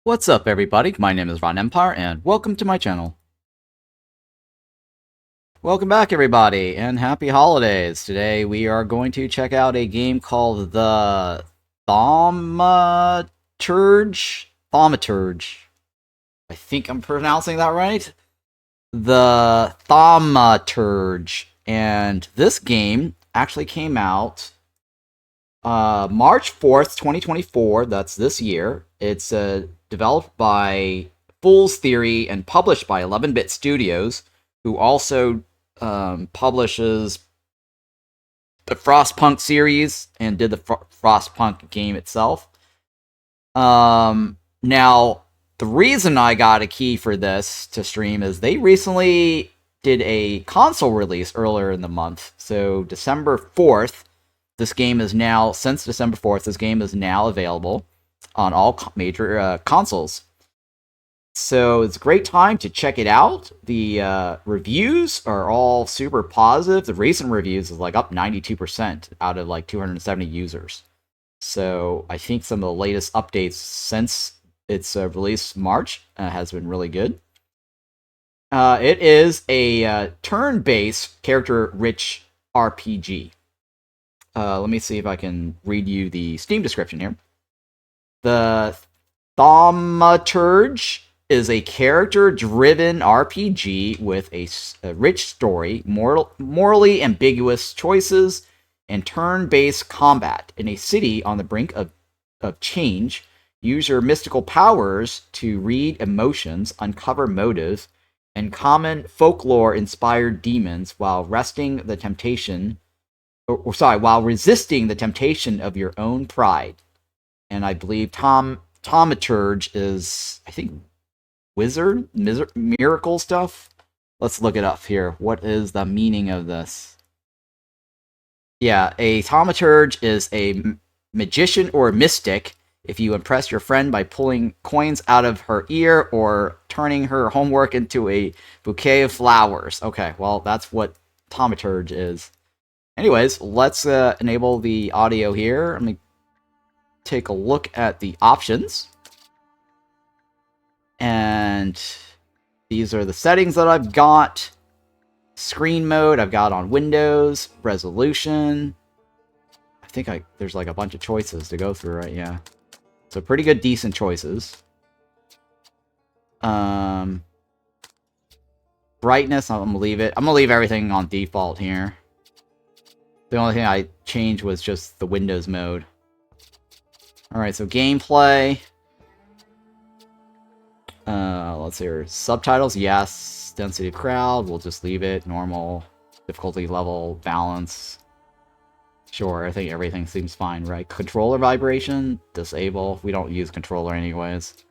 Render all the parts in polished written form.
What's up, everybody? My name is Ron Empire, and welcome to my channel. Welcome back, everybody, and happy holidays. Today we are going to check out a game called the Thaumaturge. Thaumaturge. I think I'm pronouncing that right. The Thaumaturge. And this game actually came out March 4th, 2024. That's this year. It's developed by Fool's Theory and published by 11-Bit Studios, who also publishes the Frostpunk series and did the Frostpunk game itself. Now, the reason I got a key for this to stream is they recently did a console release earlier in the month. So December 4th, this game is now, since December 4th, this game is now available on all major consoles. So it's a great time to check it out. The reviews are all super positive. The recent reviews is like up 92% out of like 270 users. So I think some of the latest updates since its release March has been really good. It is a turn-based, character-rich RPG. Let me see if I can read you the Steam description here. The Thaumaturge is a character-driven RPG with a rich story, morally ambiguous choices, and turn-based combat. In a city on the brink of change, use your mystical powers to read emotions, uncover motives, and common folklore-inspired demons while resisting the temptation of your own pride. And I believe Thaumaturge is, I think, wizard? Miracle stuff? Let's look it up here. What is the meaning of this? Yeah, a Thaumaturge is a magician or a mystic. If you impress your friend by pulling coins out of her ear or turning her homework into a bouquet of flowers. Okay, well, that's what Thaumaturge is. Anyways, let's enable the audio here. Let me take a look at the options. And these are the settings that I've got. Screen mode, I've got on Windows. Resolution. I think there's like a bunch of choices to go through, right? Yeah. So pretty good, decent choices. Brightness, I'm gonna leave it. I'm gonna leave everything on default here. The only thing I changed was just the Windows mode. Alright, so gameplay. Let's see here. Subtitles, yes. Density of crowd, we'll just leave it. Normal. Difficulty level, balance. Sure, I think everything seems fine, right? Controller vibration, disable. We don't use controller anyways.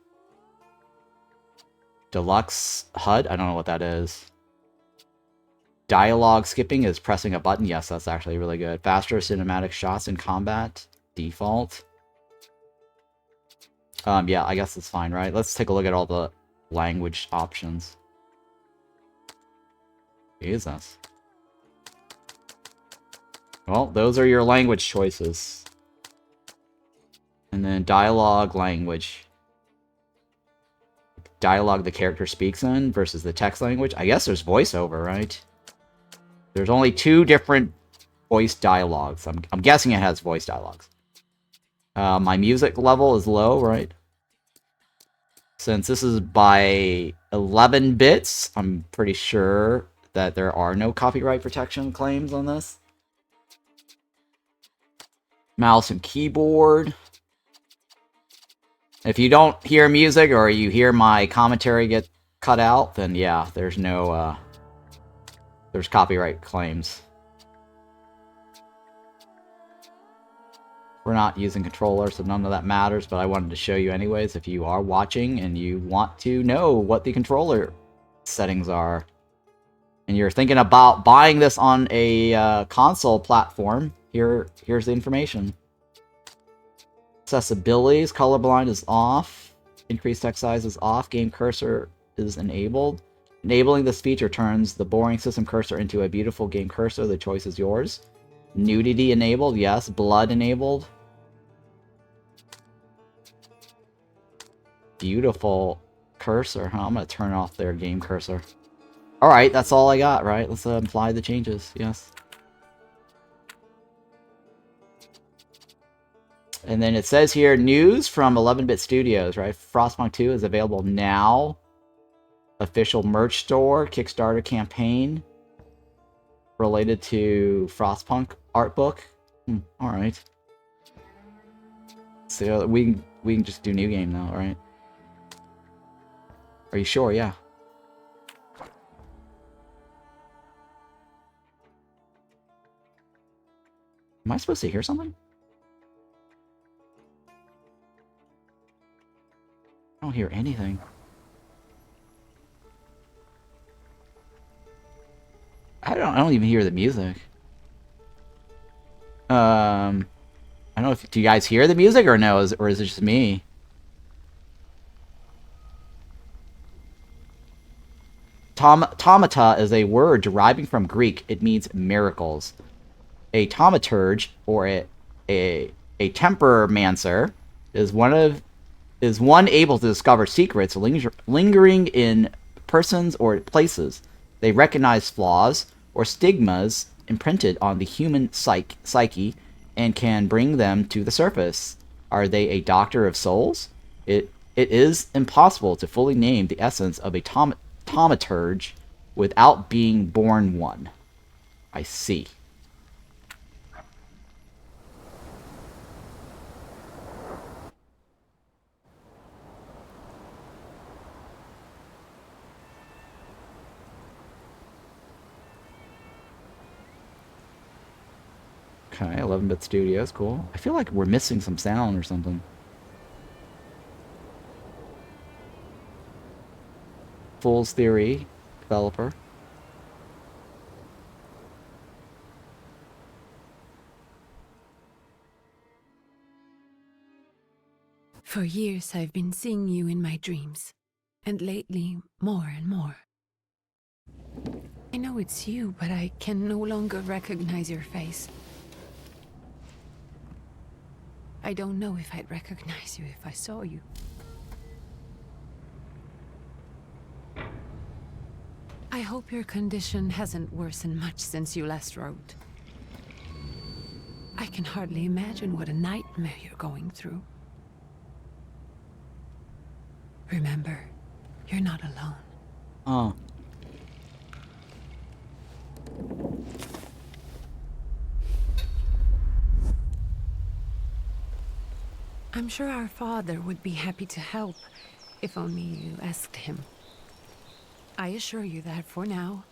Deluxe HUD, I don't know what that is. Dialogue skipping is pressing a button. Yes, that's actually really good. Faster cinematic shots in combat. Default. Yeah, I guess it's fine, right? Let's take a look at all the language options. Jesus. Well, those are your language choices. And then dialogue language. Dialogue the character speaks in versus the text language. I guess there's voiceover, right? There's only two different voice dialogues. I'm guessing it has voice dialogues. My music level is low, right? Since this is by 11 bits, I'm pretty sure that there are no copyright protection claims on this. Mouse and keyboard. If you don't hear music or you hear my commentary get cut out, then yeah, there's no, there's copyright claims. We're not using controllers, so none of that matters, but I wanted to show you anyways if you are watching and you want to know what the controller settings are. And you're thinking about buying this on a console platform, here's the information. Accessibilities, colorblind is off. Increased text size is off. Game cursor is enabled. Enabling this feature turns the boring system cursor into a beautiful game cursor. The choice is yours. Nudity enabled, yes. Blood enabled. beautiful cursor, huh? I'm gonna turn off their game cursor. Alright, that's all I got, right? Let's apply the changes, yes. And then it says here, news from 11-Bit Studios, right? Frostpunk 2 is available now. Official merch store, Kickstarter campaign related to Frostpunk art book. Alright. So we can just do new game now, right? Are you sure? Yeah. Am I supposed to hear something? I don't hear anything. I don't even hear the music. I don't know if do you guys hear the music or no, or is it just me? Taumata is a word deriving from Greek. It means miracles. A thaumaturge, or a tempermancer, is one able to discover secrets lingering in persons or places. They recognize flaws or stigmas imprinted on the human psyche and can bring them to the surface. Are they a doctor of souls? It is impossible to fully name the essence of a thaumaturge without being born one. I see. Okay, 11-Bit Studios, cool. I feel like we're missing some sound or something. Fool's Theory, developer. For years I've been seeing you in my dreams, and lately more and more. I know it's you, but I can no longer recognize your face. I don't know if I'd recognize you if I saw you. I hope your condition hasn't worsened much since you last wrote. I can hardly imagine what a nightmare you're going through. Remember, you're not alone. Oh. I'm sure our father would be happy to help, if only you asked him. I assure you that for now,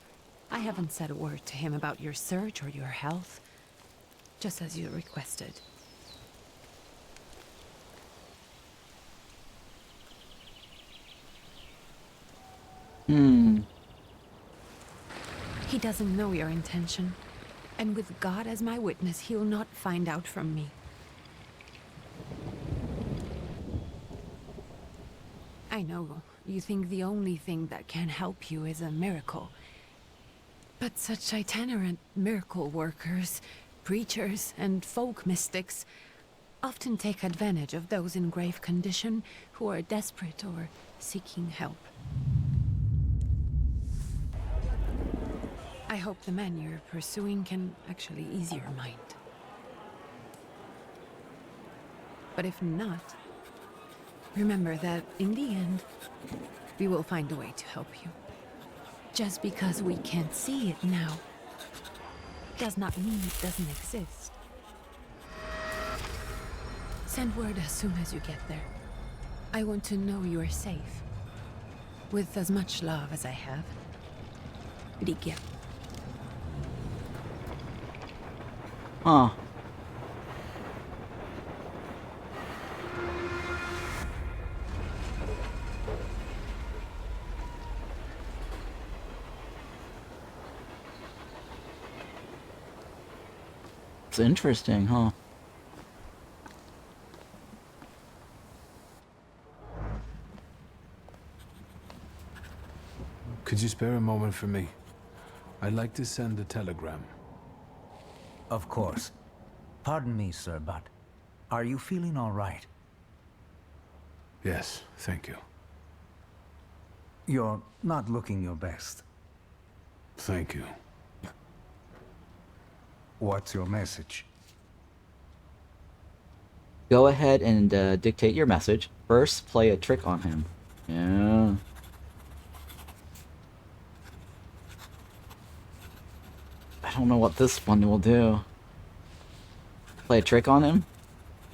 I haven't said a word to him about your search or your health, just as you requested. He doesn't know your intention, and with God as my witness, he'll not find out from me. I know you think the only thing that can help you is a miracle. But such itinerant miracle workers, preachers, and folk mystics often take advantage of those in grave condition who are desperate or seeking help. I hope the man you're pursuing can actually ease your mind. But if not, remember that in the end, we will find a way to help you. Just because we can't see it now, does not mean it doesn't exist. Send word as soon as you get there. I want to know you are safe. With as much love as I have. Rigya. Huh. It's interesting, huh? Could you spare a moment for me? I'd like to send a telegram. Of course. Pardon me, sir, but are you feeling all right? Yes, thank you. You're not looking your best. Thank you. What's your message? Go ahead and dictate your message. First, play a trick on him. Yeah. I don't know what this one will do. Play a trick on him?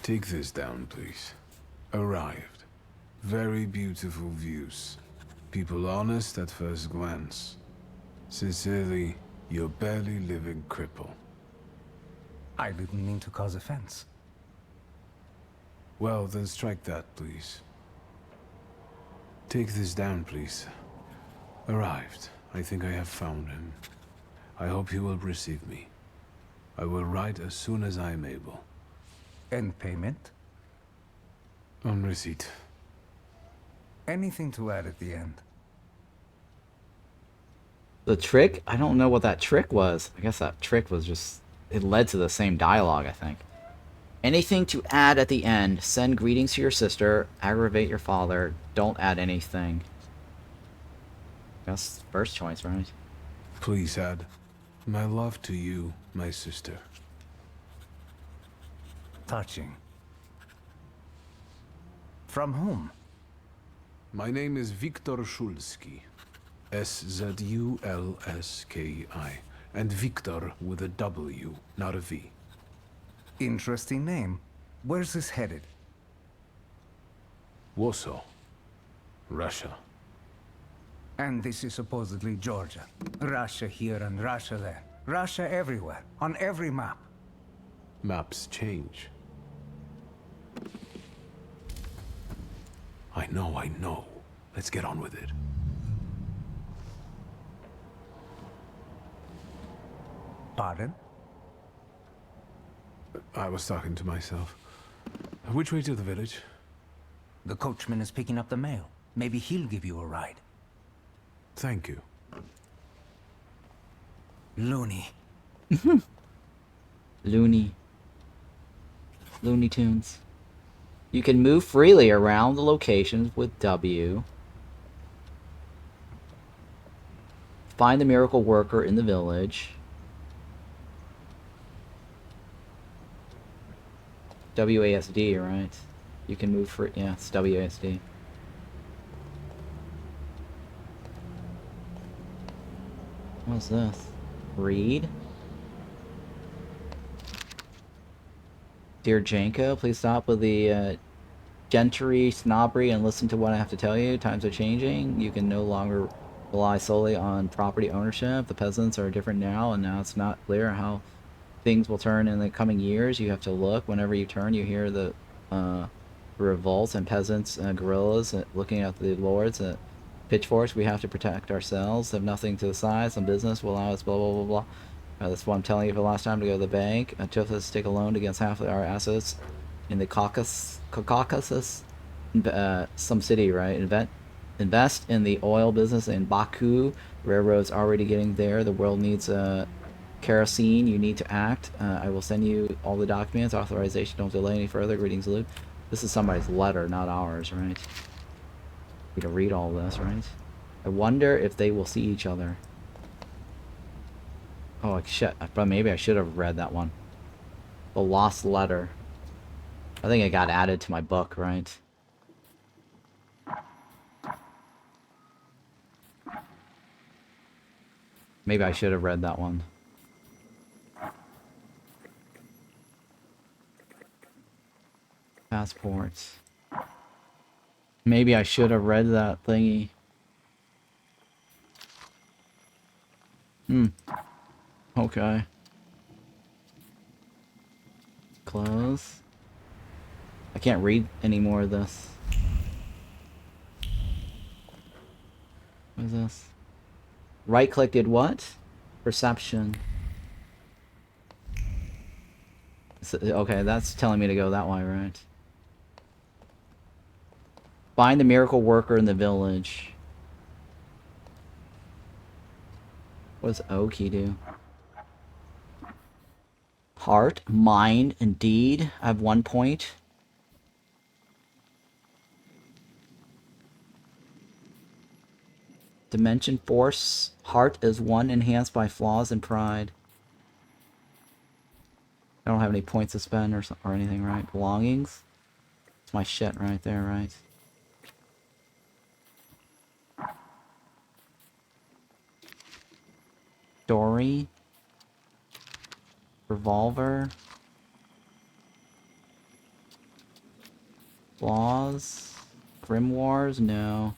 Take this down, please. Arrived. Very beautiful views. People honest at first glance. Sincerely, your barely living cripple. I didn't mean to cause offense. Well, then strike that, please. Take this down, please. Arrived. I think I have found him. I hope he will receive me. I will write as soon as I am able. And payment? On receipt. Anything to add at the end? The trick? I don't know what that trick was. I guess that trick was just... It led to the same dialogue, I think. Anything to add at the end. Send greetings to your sister. Aggravate your father. Don't add anything. That's first choice, right? Please add, my love to you, my sister. Touching. From whom? My name is Viktor Szulski. S-Z-U-L-S-K-I. And Viktor with a W, not a V. Interesting name. Where's this headed? Warsaw. Russia. And this is supposedly Georgia. Russia here and Russia there. Russia everywhere, on every map. Maps change. I know. Let's get on with it. Pardon? I was talking to myself. Which way to the village? The coachman is picking up the mail. Maybe he'll give you a ride. Thank you. Loony. Looney Tunes. You can move freely around the locations with W. Find the miracle worker in the village. WASD, right? You can move free. Yeah, it's WASD. What's this? Read? Dear Janko, please stop with the gentry, snobbery, and listen to what I have to tell you. Times are changing. You can no longer rely solely on property ownership. The peasants are different now, and now it's not clear how things will turn in the coming years. You have to look. Whenever you turn, you hear the revolts and peasants, guerrillas looking at the lords, pitchforks. We have to protect ourselves. Have nothing to the side. Some business will allow us. Blah blah blah blah. That's what I'm telling you for the last time, to go to the bank. Took us to take a loan against half of our assets in the Caucasus, some city, right? Invest in the oil business in Baku. Railroad's already getting there. The world needs kerosene. You need to act. I will send you all the documents, authorization. Don't delay any further. Greetings, Luke. This is somebody's letter, not ours, right? We can read all this, right? I wonder if they will see each other. Oh, shit. But maybe I should have read that one. The Lost Letter. I think it got added to my book, right? Maybe I should have read that one. Passports. Maybe I should have read that thingy. Okay. Close. I can't read any more of this. What is this? Right click did what? Perception. Okay, that's telling me to go that way, right? Find the miracle worker in the village. What does O key do? Heart, mind, and deed. I have 1 point. Dimension force. Heart is 1 enhanced by flaws and pride. I don't have any points to spend or anything, right? Belongings. It's my shit right there, right? Story. Revolver. Flaws. Grimoires, no.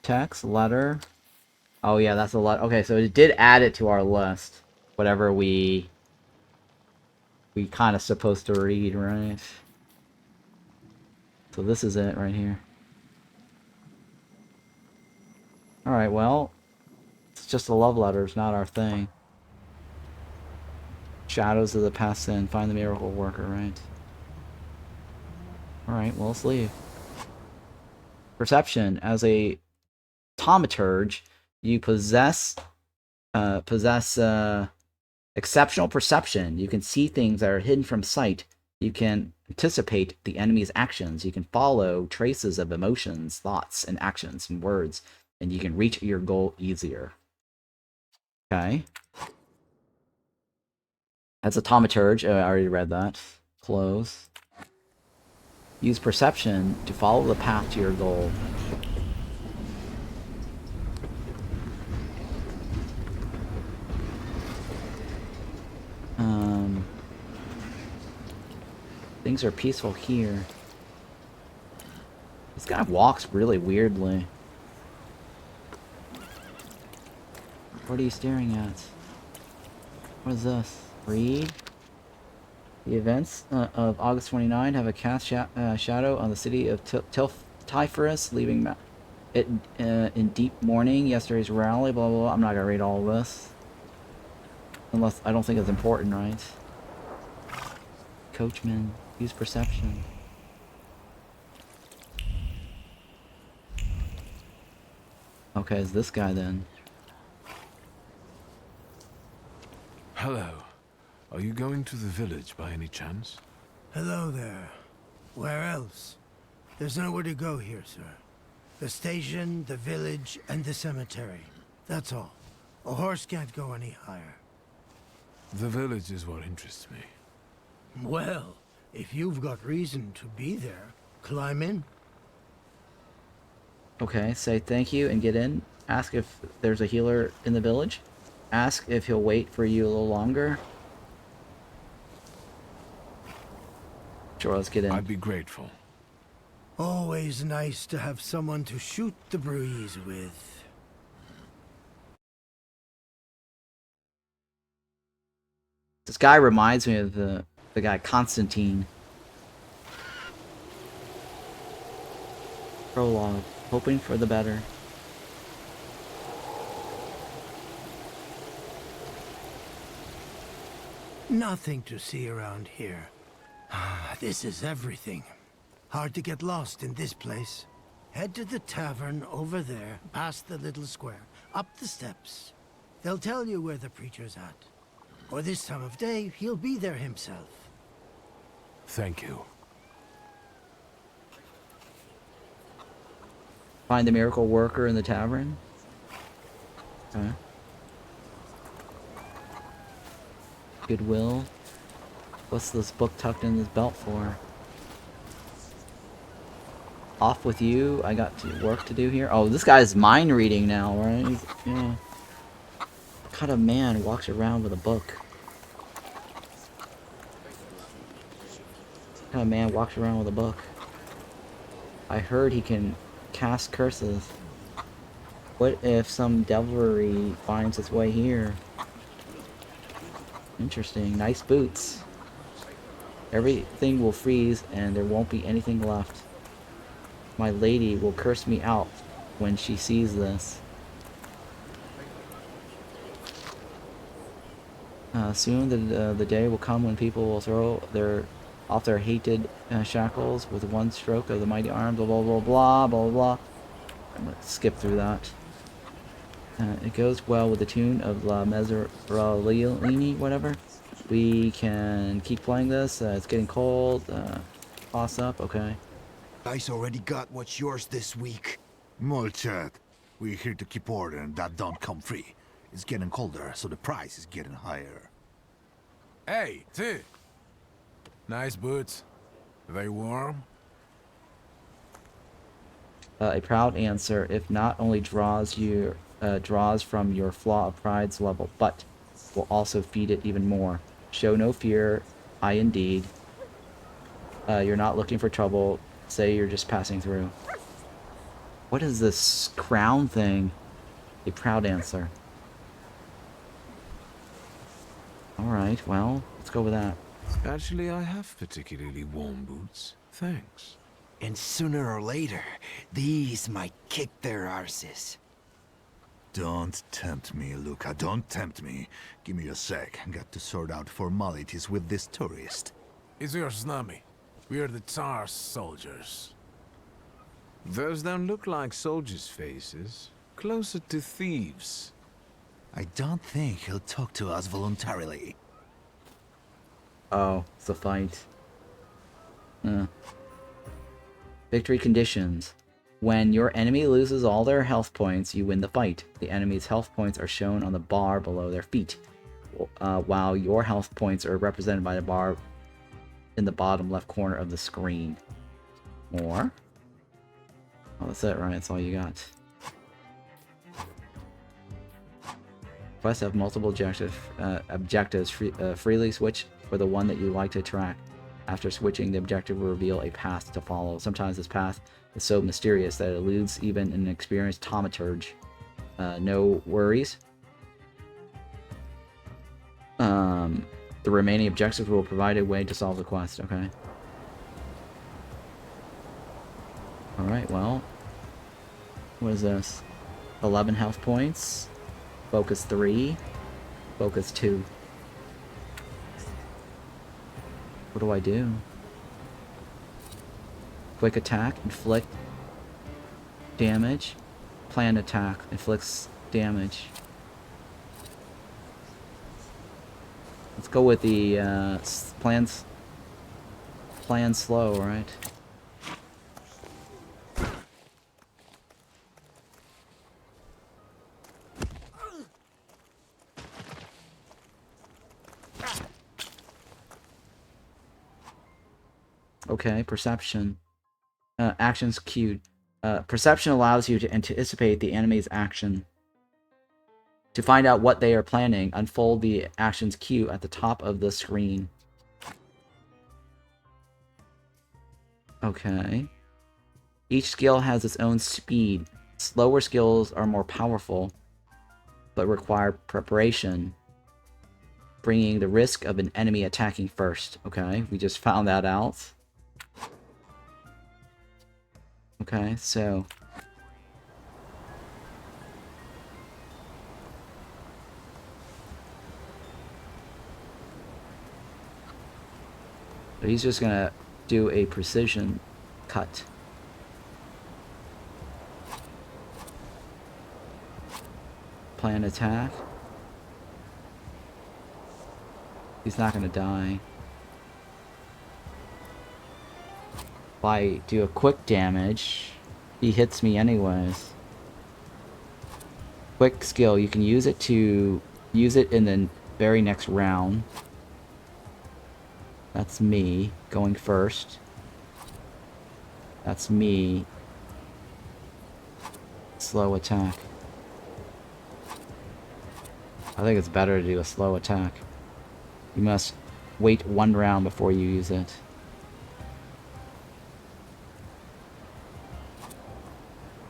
Text, letter. Oh yeah, that's a lot. Okay, so it did add it to our list. Whatever we kind of supposed to read, right? So this is it right here. Alright, well, it's just a love letter, it's not our thing. Shadows of the past sin, find the miracle worker, right? Alright, well, let's leave. Perception. As a Thaumaturge, you possess exceptional perception. You can see things that are hidden from sight. You can anticipate the enemy's actions. You can follow traces of emotions, thoughts, and actions and words. And you can reach your goal easier. Okay. That's a Thaumaturge. I already read that. Close. Use perception to follow the path to your goal. Things are peaceful here. This guy walks really weirdly. What are you staring at? What is this? Read. The events of August 29 have a cast shadow on the city of Typhorus, leaving it in deep mourning. Yesterday's rally, blah, blah, blah. I'm not going to read all of this. Unless, I don't think it's important, right? Coachman, use perception. Okay, it's this guy then. Hello. Are you going to the village by any chance? Hello there. Where else? There's nowhere to go here, sir. The station, the village, and the cemetery. That's all. A horse can't go any higher. The village is what interests me. Well, if you've got reason to be there, climb in. Okay, say thank you and get in. Ask if there's a healer in the village. Ask if he'll wait for you a little longer. Sure, let's get in. I'd be grateful. Always nice to have someone to shoot the breeze with. This guy reminds me of the guy Constantine. Prologue. Hoping for the better. Nothing to see around here. This is everything. Hard to get lost in this place. Head to the tavern over there, past the little square, up the steps. They'll tell you where the preacher's at. Or this time of day, he'll be there himself. Thank you. Find the miracle worker in the tavern. Okay. Goodwill. What's this book tucked in his belt for? Off with you. I got work to do here. Oh, this guy's mind reading now, right? Yeah. What kind of man walks around with a book? What kind of man walks around with a book? I heard he can cast curses. What if some devilry finds its way here? Interesting. Nice boots. Everything will freeze and there won't be anything left. My lady will curse me out when she sees this. Soon the day will come when people will throw off their hated shackles with one stroke of the mighty arm. Blah blah blah blah blah blah. I'm gonna skip through that. It goes well with the tune of La Mezzarellini, whatever. We can keep playing this. It's getting cold. Toss up, okay. Ice already got what's yours this week. Molchak. We're here to keep order and that don't come free. It's getting colder, so the price is getting higher. Hey, T. Nice boots. Are they warm? A proud answer, if not only draws from your flaw of pride's level, but will also feed it even more. Show no fear, I indeed. You're not looking for trouble. Say you're just passing through. What is this crown thing? A proud answer. Alright, well, let's go with that. Actually, I have particularly warm boots. Thanks. And sooner or later, these might kick their arses. Don't tempt me, Luca. Don't tempt me. Give me a sec. Got to sort out formalities with this tourist. It's your snummy. We are the Tsar's soldiers. Those don't look like soldiers' faces. Closer to thieves. I don't think he'll talk to us voluntarily. Oh, it's a fight. Victory conditions. When your enemy loses all their health points, you win the fight. The enemy's health points are shown on the bar below their feet, while your health points are represented by the bar in the bottom left corner of the screen. More? Oh, that's it, right? That's all you got. Quests have multiple objectives. Freely switch for the one that you like to track. After switching, the objective will reveal a path to follow. Sometimes this path is so mysterious that it eludes even an experienced Thaumaturge. No worries. The remaining objectives will provide a way to solve the quest, okay? Alright, well. What is this? 11 health points. Focus 3. Focus 2. What do I do? Quick attack, inflict damage. Planned attack, inflicts damage. Let's go with the plan slow, right? Okay, perception. Actions queued. Perception allows you to anticipate the enemy's action. To find out what they are planning, unfold the actions queue at the top of the screen. Okay. Each skill has its own speed. Slower skills are more powerful, but require preparation, bringing the risk of an enemy attacking first. Okay, we just found that out. Okay, so... he's just gonna do a precision cut. Plan attack. He's not gonna die. If I do a quick damage, he hits me anyways. Quick skill, you can use it in the very next round. That's me going first. That's me. Slow attack. I think it's better to do a slow attack. You must wait one round before you use it.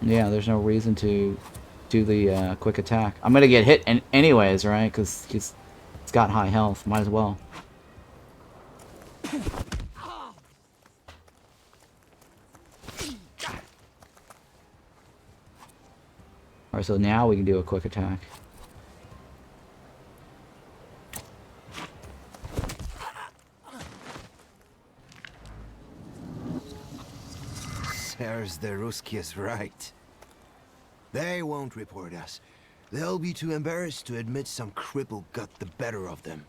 Yeah, there's no reason to do the quick attack. I'm gonna get hit anyways, right? Because it's got high health. Might as well. Alright, so now we can do a quick attack. There's the Ruskies right. They won't report us. They'll be too embarrassed to admit some cripple got the better of them.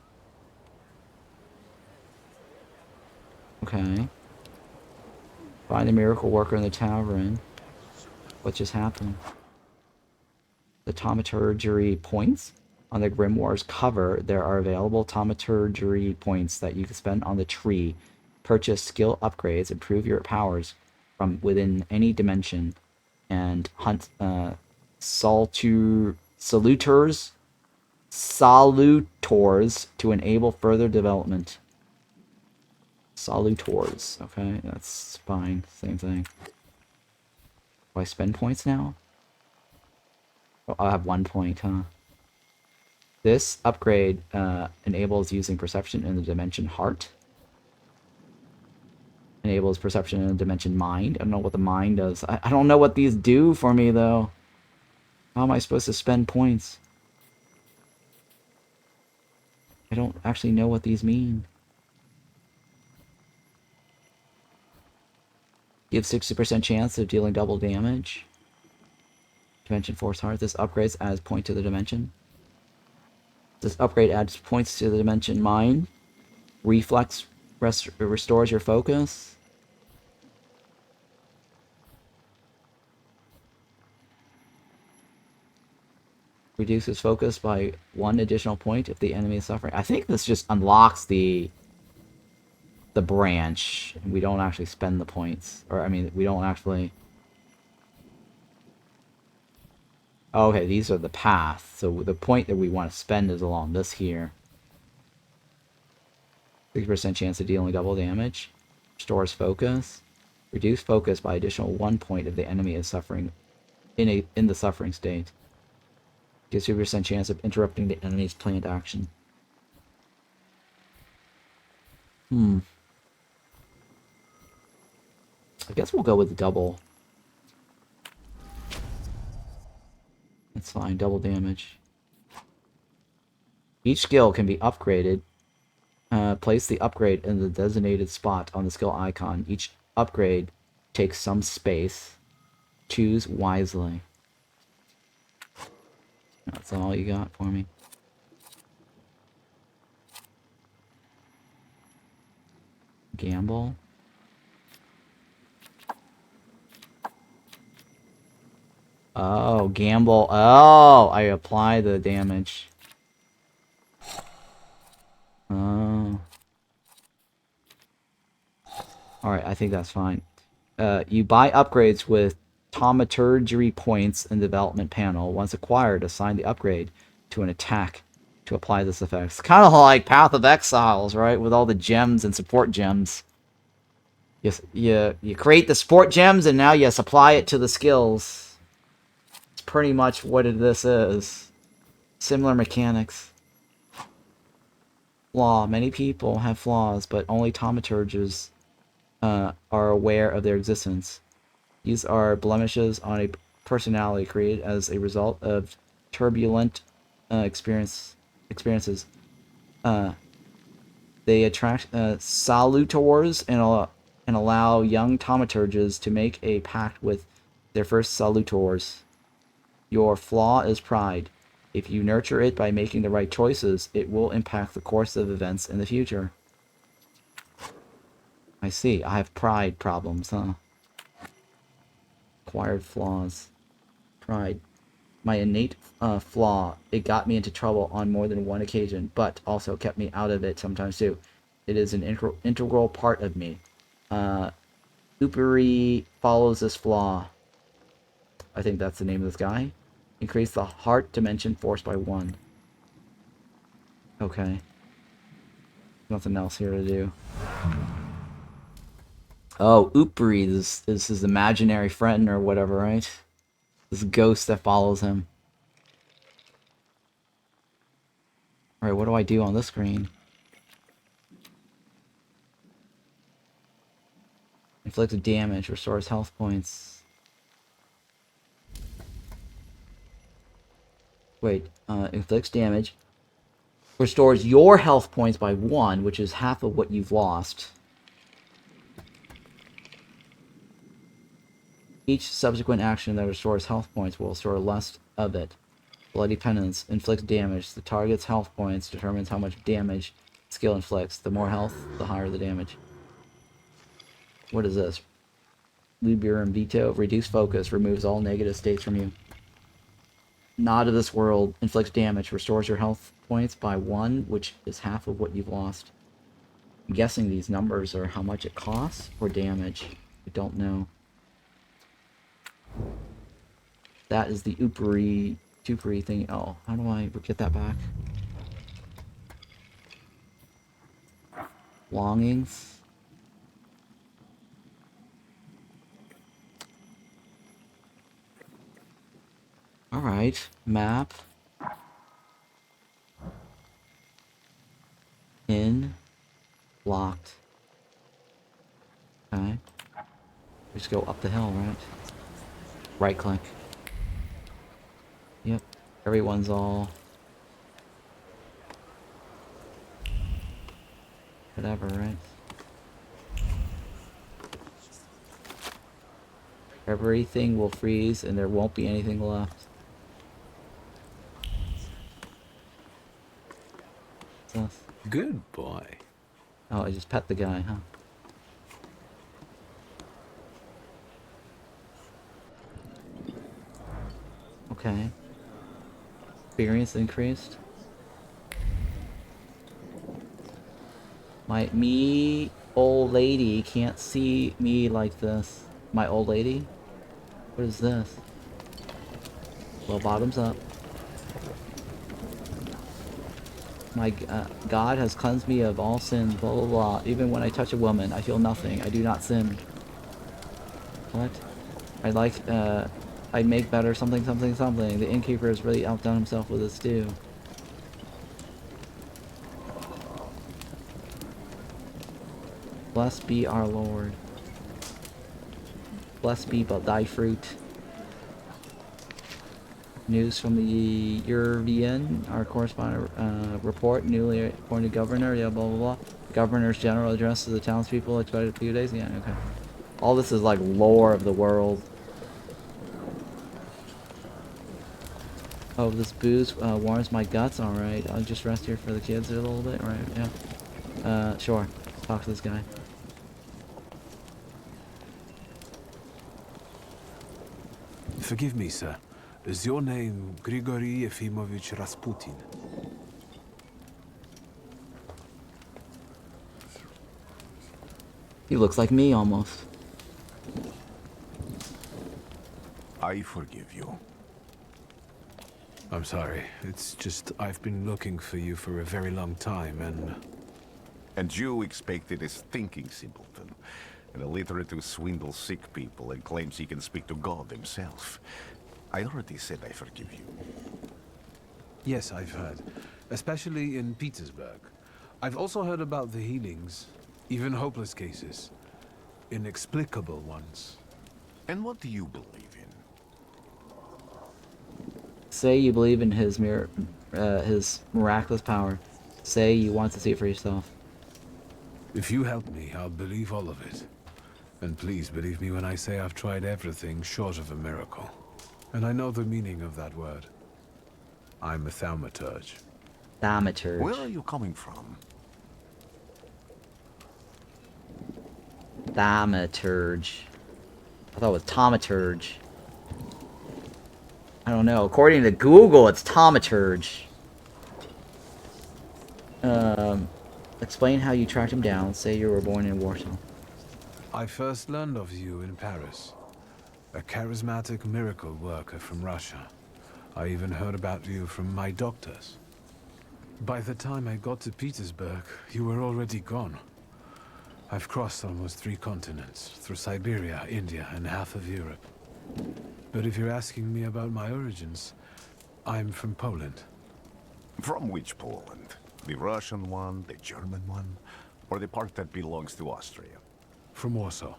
Okay. Find the miracle worker in the tavern. What just happened? the Thaumaturgery points. On the Grimoire's cover, there are available Thaumaturgery points that you can spend on the tree. Purchase skill upgrades, improve your powers from within any dimension, and hunt Salutors to enable further development. Salutors. Okay, that's fine. Same thing. Do I spend points now? Oh, I'll have 1 point, huh? This upgrade enables using perception in the dimension heart. Enables perception in the dimension mind. I don't know what the mind does. I don't know what these do for me, though. How am I supposed to spend points? I don't actually know what these mean. Give 60% chance of dealing double damage. Dimension Force Heart. This upgrades adds point to the dimension. This upgrade adds points to the dimension mind. Reflex restores your focus. Reduces focus by 1 additional point if the enemy is suffering. I think this just unlocks the branch. We don't actually spend the points. Or, I mean, we don't actually... Oh, okay, these are the paths. So the point that we want to spend is along this here. 60% chance of dealing double damage. Restores focus. Reduce focus by additional 1 point if the enemy is suffering in the suffering state. Gives 50% chance of interrupting the enemy's planned action. I guess we'll go with the double. That's fine, double damage. Each skill can be upgraded. Place the upgrade in the designated spot on the skill icon. Each upgrade takes some space. Choose wisely. That's all you got for me. Gamble. Oh, gamble. Oh, I apply the damage. Oh. Alright, I think that's fine. You buy upgrades with Thaumaturgery points in the development panel. Once acquired, assign the upgrade to an attack to apply this effect. It's kind of like Path of Exiles, right? With all the gems and support gems. You create the support gems and now you supply it to the skills. It's pretty much what this is. Similar mechanics. Flaw. Many people have flaws, but only Thaumaturges are aware of their existence. These are blemishes on a personality created as a result of turbulent experiences. They attract Salutors and allow young Thaumaturges to make a pact with their first Salutors. Your flaw is pride. If you nurture it by making the right choices, it will impact the course of events in the future. I see. I have pride problems, huh? Acquired flaws. Pride. My innate flaw. It got me into trouble on more than one occasion, but also kept me out of it sometimes too. It is an integral part of me. Upuri follows this flaw. I think that's the name of this guy. Increase the heart dimension force by 1. Okay. Nothing else here to do. Oh, Upuri, this is his imaginary friend or whatever, right? This ghost that follows him. Alright, what do I do on this screen? Inflicted damage, restores health points. Wait, inflicts damage. Restores your health points by 1, which is half of what you've lost. Each subsequent action that restores health points will restore less of it. Bloody Penance inflicts damage. The target's health points determines how much damage skill inflicts. The more health, the higher the damage. What is this? Lubirum Veto. Reduce focus. Removes all negative states from you. Not of this world. Inflicts damage. Restores your health points by 1, which is half of what you've lost. I'm guessing these numbers are how much it costs for damage. I don't know. That is the Upri thing. Oh, how do I get that back? Longings. Alright, map. In. Locked. Okay. Just go up the hill, right? Right click. Yep. Everyone's all... whatever, right? Everything will freeze and there won't be anything left. What's this? Good boy. Oh, I just pet the guy, huh? Okay. Experience increased. Me old lady can't see me like this. My old lady? What is this? Well, bottoms up. My God has cleansed me of all sins, blah blah blah. Even when I touch a woman, I feel nothing. I do not sin. What? I make better something something something. The innkeeper has really outdone himself with his stew. Blessed be our Lord. Blessed be but thy fruit. News from the European, our correspondent report, newly appointed governor, yeah, blah, blah, blah. Governor's general address to the townspeople expected a few days, yeah, okay. All this is like lore of the world. Oh, this booze warms my guts, alright. I'll just rest here for the kids a little bit, right, yeah. Sure. Talk to this guy. Forgive me, sir. Is your name Grigory Efimovich Rasputin? He looks like me, almost. I forgive you. I'm sorry. It's just I've been looking for you for a very long time, and... And you expected a thinking simpleton, an illiterate who swindles sick people and claims he can speak to God himself. I already said I forgive you. Yes, I've heard. Especially in Petersburg. I've also heard about the healings, even hopeless cases. Inexplicable ones. And what do you believe in? Say you believe in his miraculous power. Say you want to see it for yourself. If you help me, I'll believe all of it. And please believe me when I say I've tried everything short of a miracle. And I know the meaning of that word. I'm a Thaumaturge. Thaumaturge. Where are you coming from? Thaumaturge. I thought it was Thaumaturge. I don't know. According to Google, it's Thaumaturge. Explain how you tracked him down. Say you were born in Warsaw. I first learned of you in Paris. A charismatic miracle worker from Russia. I even heard about you from my doctors. By the time I got to Petersburg, you were already gone. I've crossed almost 3 continents, through Siberia, India, and half of Europe. But if you're asking me about my origins, I'm from Poland. From which Poland? The Russian one, the German one, or the part that belongs to Austria? From Warsaw.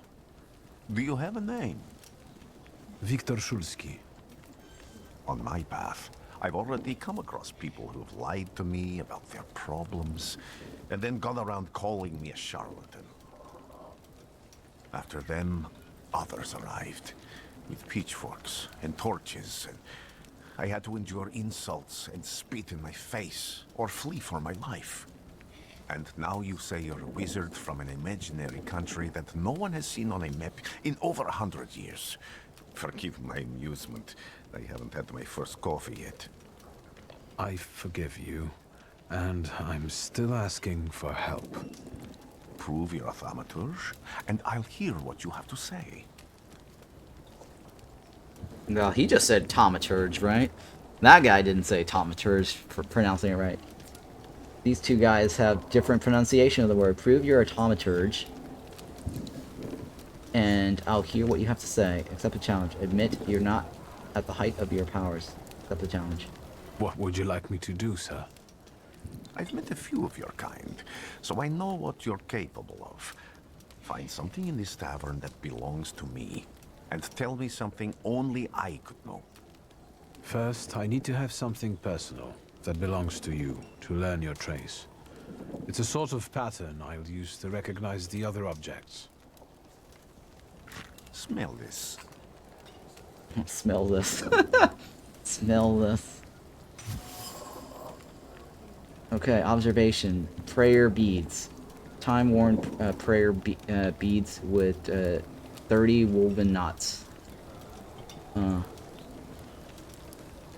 Do you have a name? Viktor Szulski. On my path, I've already come across people who've lied to me about their problems, and then gone around calling me a charlatan. After them, others arrived, with pitchforks and torches, and I had to endure insults and spit in my face, or flee for my life. And now you say you're a wizard from an imaginary country that no one has seen on a map in over 100 years. Forgive my amusement. I haven't had my first coffee yet. I forgive you, and I'm still asking for help. Prove you're a Thaumaturge, and I'll hear what you have to say. Well, he just said Thaumaturge, right? That guy didn't say Thaumaturge for pronouncing it right. These two guys have different pronunciation of the word. Prove you're a Thaumaturge, and I'll hear what you have to say. Accept the challenge. Admit you're not at the height of your powers. Accept the challenge. What would you like me to do, sir? I've met a few of your kind, so I know what you're capable of. Find something in this tavern that belongs to me, and tell me something only I could know. First, I need to have something personal that belongs to you to learn your trace. It's a sort of pattern I'll use to recognize the other objects. Smell this. Smell this. Smell this. Okay, observation. Prayer beads. Time-worn prayer beads with 30 woven knots.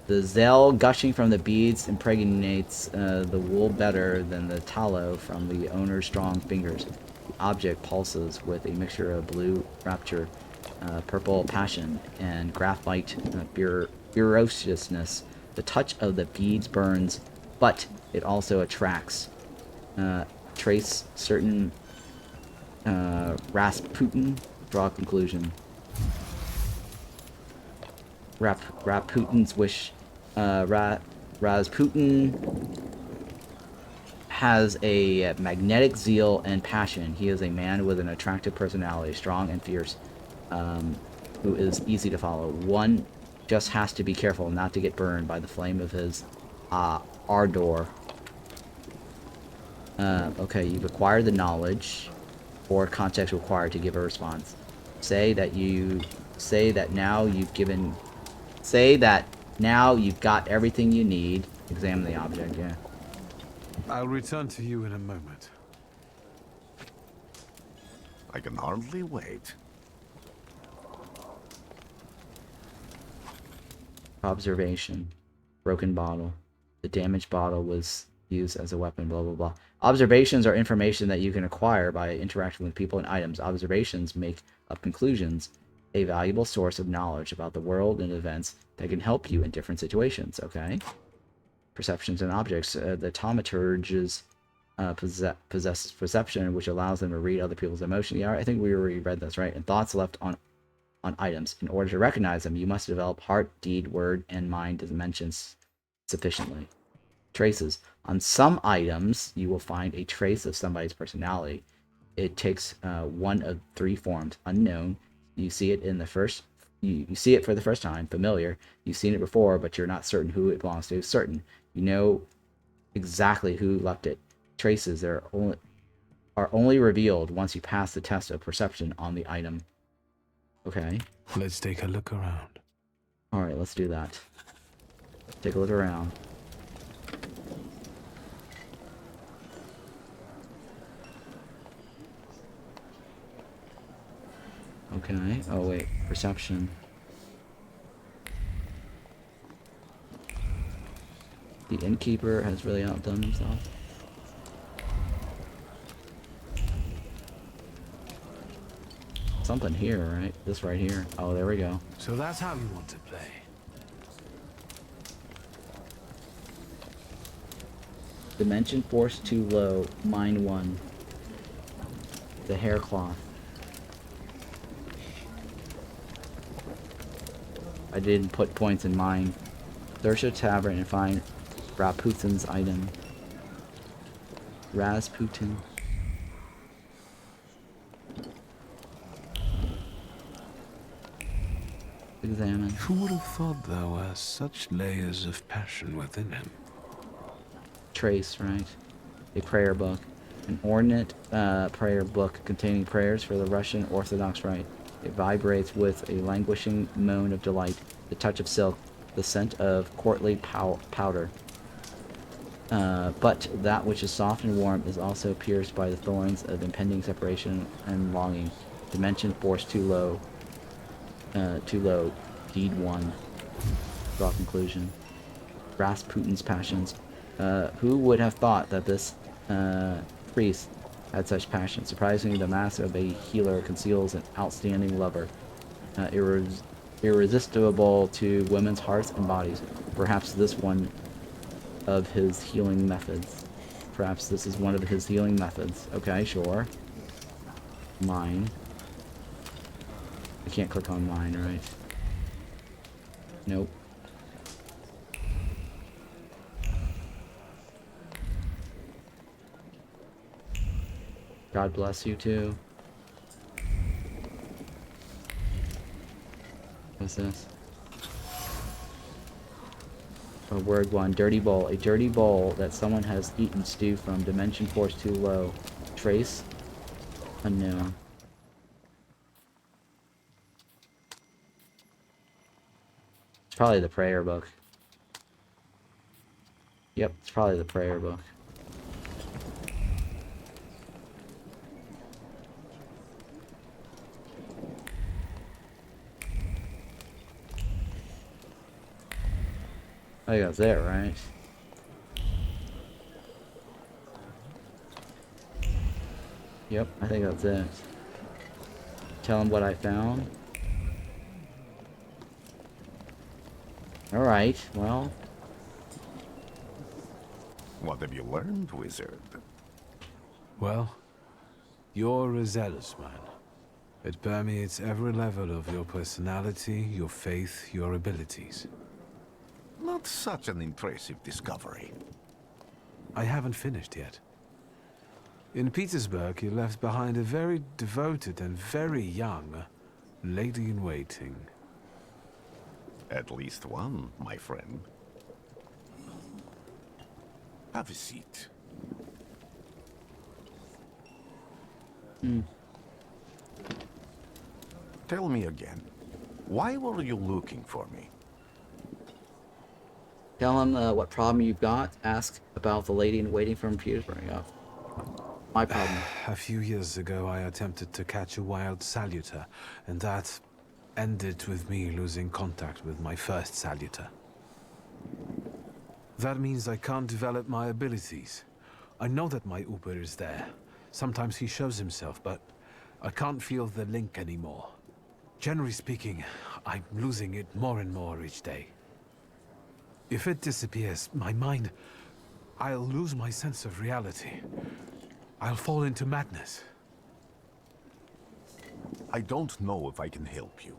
The zeal gushing from the beads impregnates the wool better than the tallow from the owner's strong fingers. The object pulses with a mixture of blue rapture, purple passion, and graphite ferociousness. The touch of the beads burns, but it also attracts. Trace certain Rasputin. Draw a conclusion. Rasputin's wish. Rasputin has a magnetic zeal and passion. He is a man with an attractive personality, strong and fierce, who is easy to follow. One just has to be careful not to get burned by the flame of his ardor. Okay, you've acquired the knowledge or context required to give a response. Say that now you've got everything you need. Examine the object, yeah. I'll return to you in a moment. I can hardly wait. Observation. Broken bottle. The damaged bottle was used as a weapon, blah, blah, blah. Observations are information that you can acquire by interacting with people and items. Observations make up conclusions, a valuable source of knowledge about the world and events that can help you in different situations, okay? Perceptions and objects. The Thaumaturges possesses perception, which allows them to read other people's emotions. Yeah, I think we already read this, right? And thoughts left on items. In order to recognize them, you must develop heart, deed, word, and mind dimensions sufficiently. Traces. On some items, you will find a trace of somebody's personality. It takes one of three forms. Unknown. You see it in the first. You see it for the first time. Familiar. You've seen it before, but you're not certain who it belongs to. Certain. You know exactly who left it. Traces are only revealed once you pass the test of perception on the item. Okay. Let's take a look around. Alright, let's do that. Take a look around. Okay. Oh, wait. Perception. The innkeeper has really outdone himself. Something here, right? This right here. Oh, there we go. So that's how you want to play. Dimension force too low. Mine 1. The hair cloth. I didn't put points in mine. Search a tavern and find Rasputin's item. Rasputin. Examine. Who would have thought there were such layers of passion within him? Trace, right? A prayer book. An ornate prayer book containing prayers for the Russian Orthodox Rite. It vibrates with a languishing moan of delight, the touch of silk, the scent of courtly powder. But that which is soft and warm is also pierced by the thorns of impending separation and longing. Dimension force too low. too low. Deed 1. Draw conclusion. Rasputin's passions. Who would have thought that this priest had such passion? Surprisingly, the mask of a healer conceals an outstanding lover. Irresistible to women's hearts and bodies. Perhaps this one of his healing methods. Perhaps this is one of his healing methods. Okay, sure. Mine. I can't click on mine, right? Nope. God bless you too. What's this? Oh, word 1. Dirty bowl. A dirty bowl that someone has eaten stew from. Dimension force too low. Trace? Unknown. It's probably the prayer book. Yep, it's probably the prayer book. I think that's it, right? Yep, I think that's it. Tell him what I found. Alright, well. What have you learned, wizard? Well, you're a zealous man. It permeates every level of your personality, your faith, your abilities. Not such an impressive discovery. I haven't finished yet. In Petersburg, you left behind a very devoted and very young lady-in-waiting. At least one, my friend. Have a seat. Tell me again, why were you looking for me? Tell him what problem you've got. Ask about the lady in waiting from Petersburg. Yeah. My problem. A few years ago, I attempted to catch a wild Salutor, and that ended with me losing contact with my first Salutor. That means I can't develop my abilities. I know that my Uber is there. Sometimes he shows himself, but I can't feel the link anymore. Generally speaking, I'm losing it more and more each day. If it disappears, my mind... I'll lose my sense of reality. I'll fall into madness. I don't know if I can help you.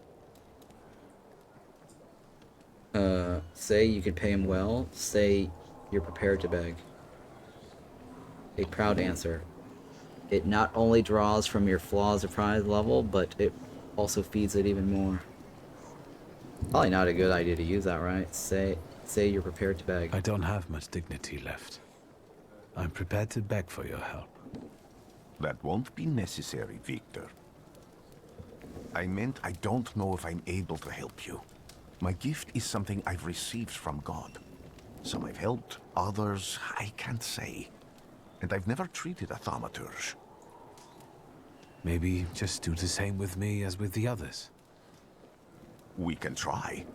Say you can pay him well. Say you're prepared to beg. A proud answer. It not only draws from your flaws of pride level, but it also feeds it even more. Probably not a good idea to use that, right? Say you're prepared to beg. I don't have much dignity left. I'm prepared to beg for your help. That won't be necessary, Victor. I meant I don't know if I'm able to help you. My gift is something I've received from God. Some I've helped, others I can't say. And I've never treated a Thaumaturge. Maybe just do the same with me as with the others. We can try.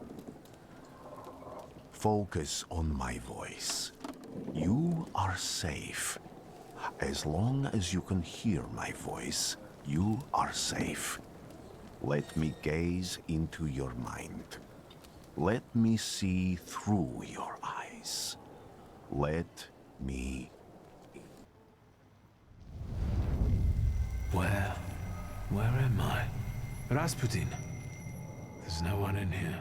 Focus on my voice. You are safe. As long as you can hear my voice, you are safe. Let me gaze into your mind. Let me see through your eyes. Let me... Where am I? Rasputin. There's no one in here.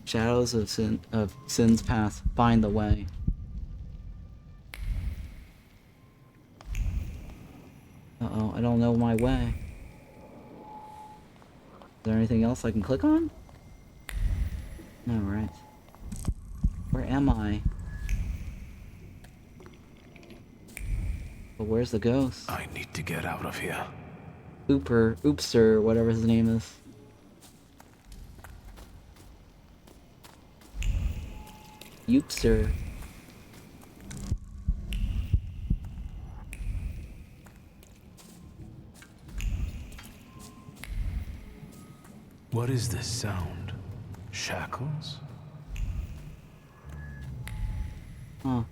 Shadows of sin's path. Find the way. Uh-oh, I don't know my way. Is there anything else I can click on? No, right. Where am I? But where's the ghost? I need to get out of here. Oopster, whatever his name is. Oopster. What is this sound? Shackles? Huh.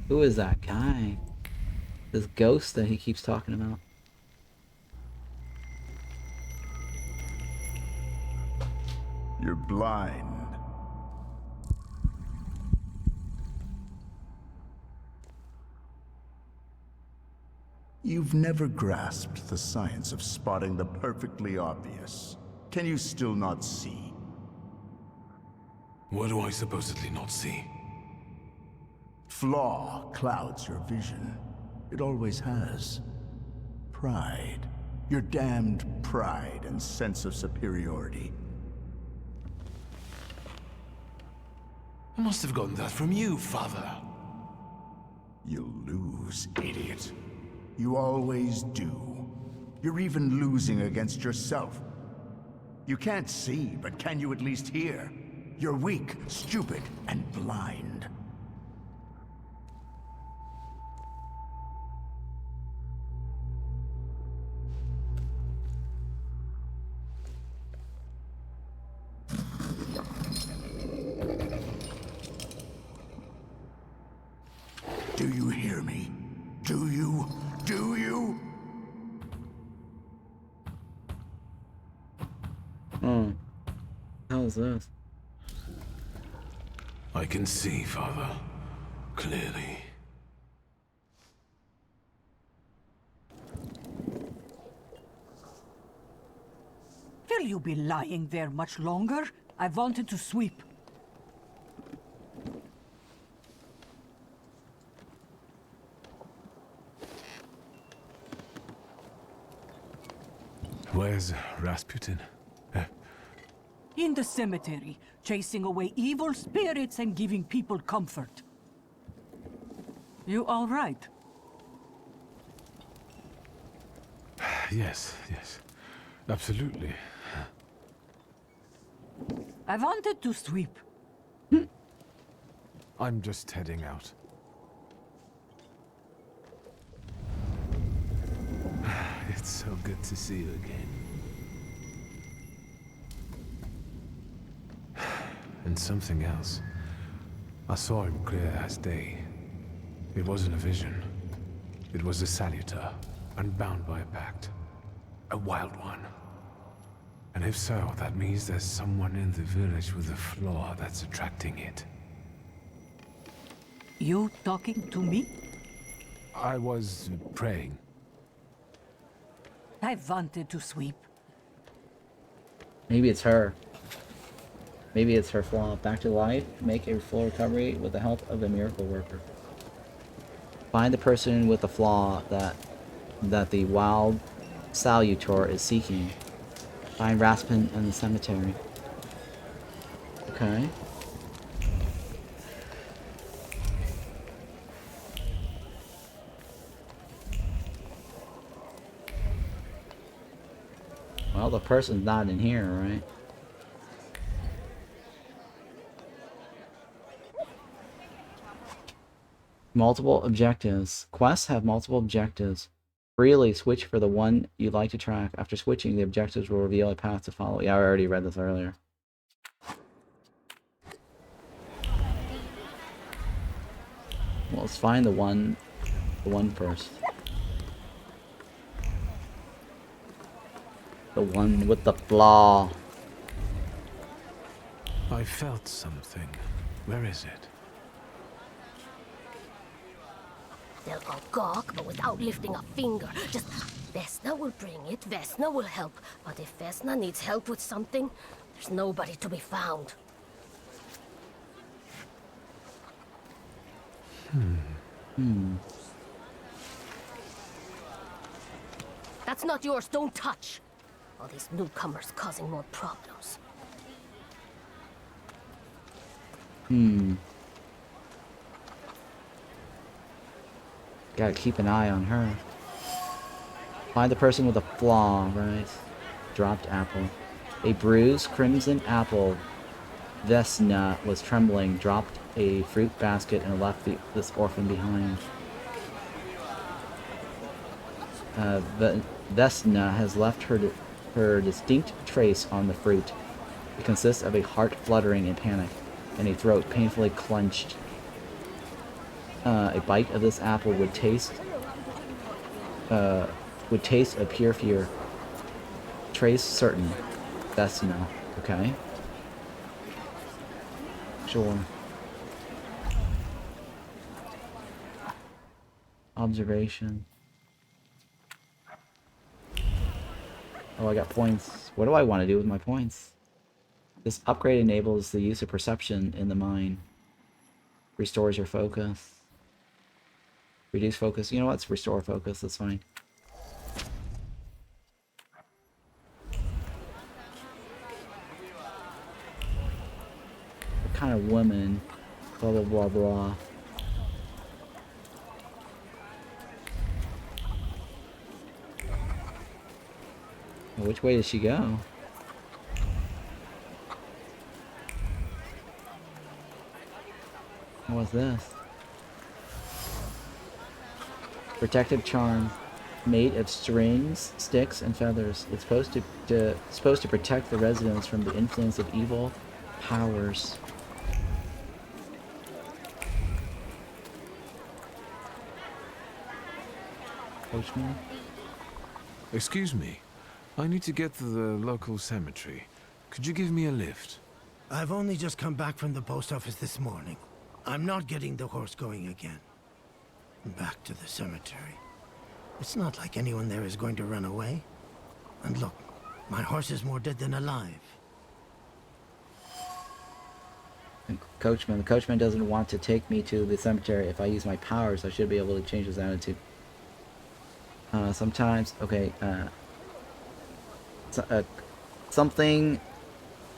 Who is that guy? This ghost that he keeps talking about. You're blind. You've never grasped the science of spotting the perfectly obvious. Can you still not see? What do I supposedly not see? Flaw clouds your vision. It always has. Pride. Your damned pride and sense of superiority. I must have gotten that from you, Father. You'll lose, idiot. You always do. You're even losing against yourself. You can't see, but can you at least hear? You're weak, stupid, and blind. Do you hear me? Do you? Do you? Oh. How's this? I can see, Father. Clearly. Will you be lying there much longer? I wanted to sweep. Where's Rasputin? In the cemetery, chasing away evil spirits and giving people comfort. You all right? Yes, yes. Absolutely. I wanted to sweep. I'm just heading out. It's so good to see you again. And something else. I saw him clear as day. It wasn't a vision. It was a Salutor, unbound by a pact. A wild one. And if so, that means there's someone in the village with a flaw that's attracting it. You talking to me? I was praying. I wanted to sweep. Maybe it's her. Maybe it's her flaw. Back to life. Make a full recovery with the help of a miracle worker. Find the person with the flaw that the wild Salutor is seeking. Find Rasputin in the cemetery. Okay. Well, the person's not in here, right? Multiple objectives. Quests have multiple objectives. Freely switch for the one you'd like to track. After switching, the objectives will reveal a path to follow. Yeah, I already read this earlier. Well, let's find the one first. The one with the flaw. I felt something. Where is it? They'll go gawk, but without lifting a finger. Just, Vesna will bring it, Vesna will help. But if Vesna needs help with something, there's nobody to be found. That's not yours, don't touch. All these newcomers causing more problems. Gotta keep an eye on her. Find the person with a flaw, right? Dropped apple. A bruised crimson apple Vesna was trembling, dropped a fruit basket, and left this orphan behind. Vesna has left her distinct trace on the fruit. It consists of a heart fluttering in panic, and a throat painfully clenched. A bite of this apple would taste of pure fear. Trace certain. Vesna. Okay. Sure. Observation. Oh, I got points. What do I want to do with my points? This upgrade enables the use of perception in the mind. Restores your focus. Reduce focus. You know what? Let's restore focus. That's fine. What kind of woman? Blah, blah, blah, blah. Well, which way did she go? What's this? Protective charm, made of strings, sticks, and feathers. It's supposed to protect the residents from the influence of evil powers. Coachman? Excuse me. I need to get to the local cemetery. Could you give me a lift? I've only just come back from the post office this morning. I'm not getting the horse going again. Back to the cemetery. It's not like anyone there is going to run away. And look, my horse is more dead than alive. And the coachman doesn't want to take me to the cemetery. If I use my powers, I should be able to change his attitude. Sometimes, okay, something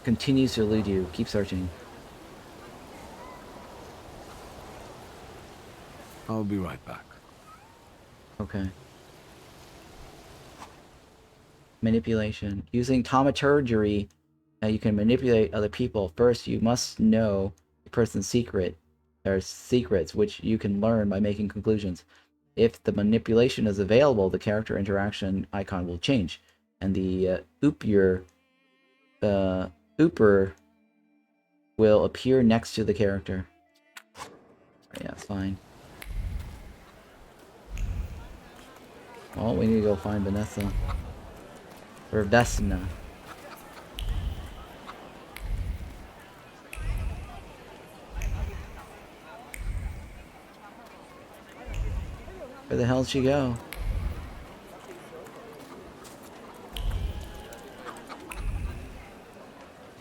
continues to elude you. Keep searching. I'll be right back. Okay. Manipulation. Using Thaumaturgery, you can manipulate other people. First, you must know a person's secret. There are secrets which you can learn by making conclusions. If the manipulation is available, the character interaction icon will change, and the Ooper will appear next to the character. Yeah, fine. Well, we need to go find Vanessa. Or Vesna. Where the hell did she go?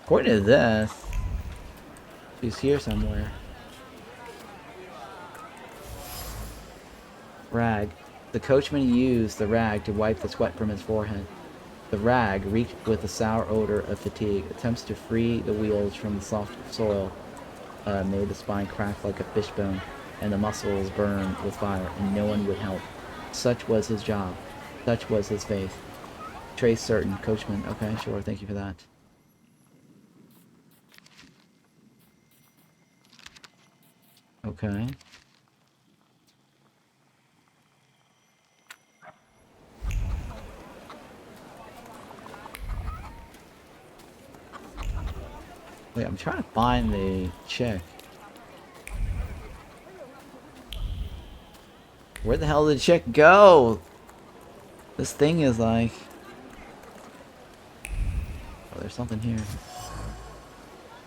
According to this, she's here somewhere. Rag. The coachman used the rag to wipe the sweat from his forehead. The rag, reeked with the sour odor of fatigue. Attempts to free the wheels from the soft soil made the spine crack like a fishbone, and the muscles burn with fire, and no one would help. Such was his job. Such was his faith. Trace certain. Coachman. Okay, sure. Thank you for that. Okay. Wait, I'm trying to find the chick. Where the hell did the chick go? This thing is like... Oh, there's something here.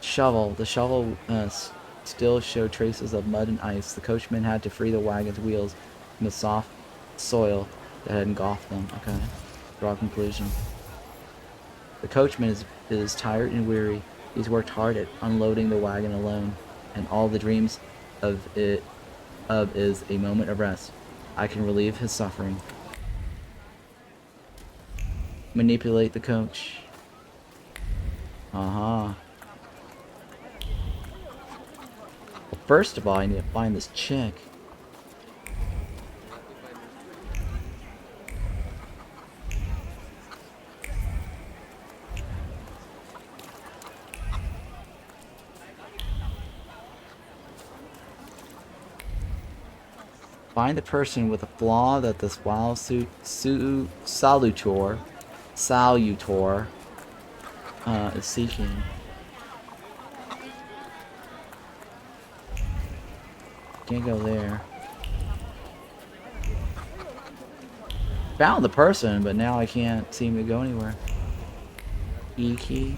Shovel. The shovel still showed traces of mud and ice. The coachman had to free the wagon's wheels from the soft soil that had engulfed them. Okay. Draw a conclusion. The coachman is tired and weary. He's worked hard at unloading the wagon alone, and all the dreams of is a moment of rest. I can relieve his suffering. Manipulate the coach. Well, first of all, I need to find this chick. Find the person with a flaw that this wild Salutor is seeking. Can't go there. Found the person, but now I can't seem to go anywhere. E key.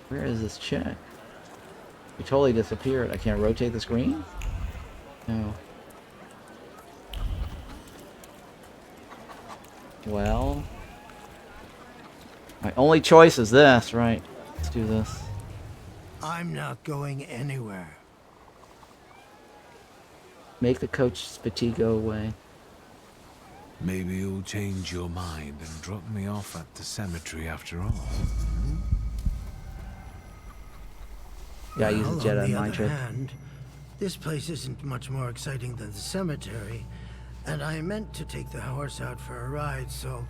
Where is this chick? He totally disappeared. I can't rotate the screen? No. Well, my only choice is this, right? Let's do this. I'm not going anywhere. Make the coach's fatigue go away. Maybe you'll change your mind and drop me off at the cemetery after all. Yeah, use a Well, Jedi on the mind other trick. hand, this place isn't much more exciting than the cemetery, and I meant to take the horse out for a ride, so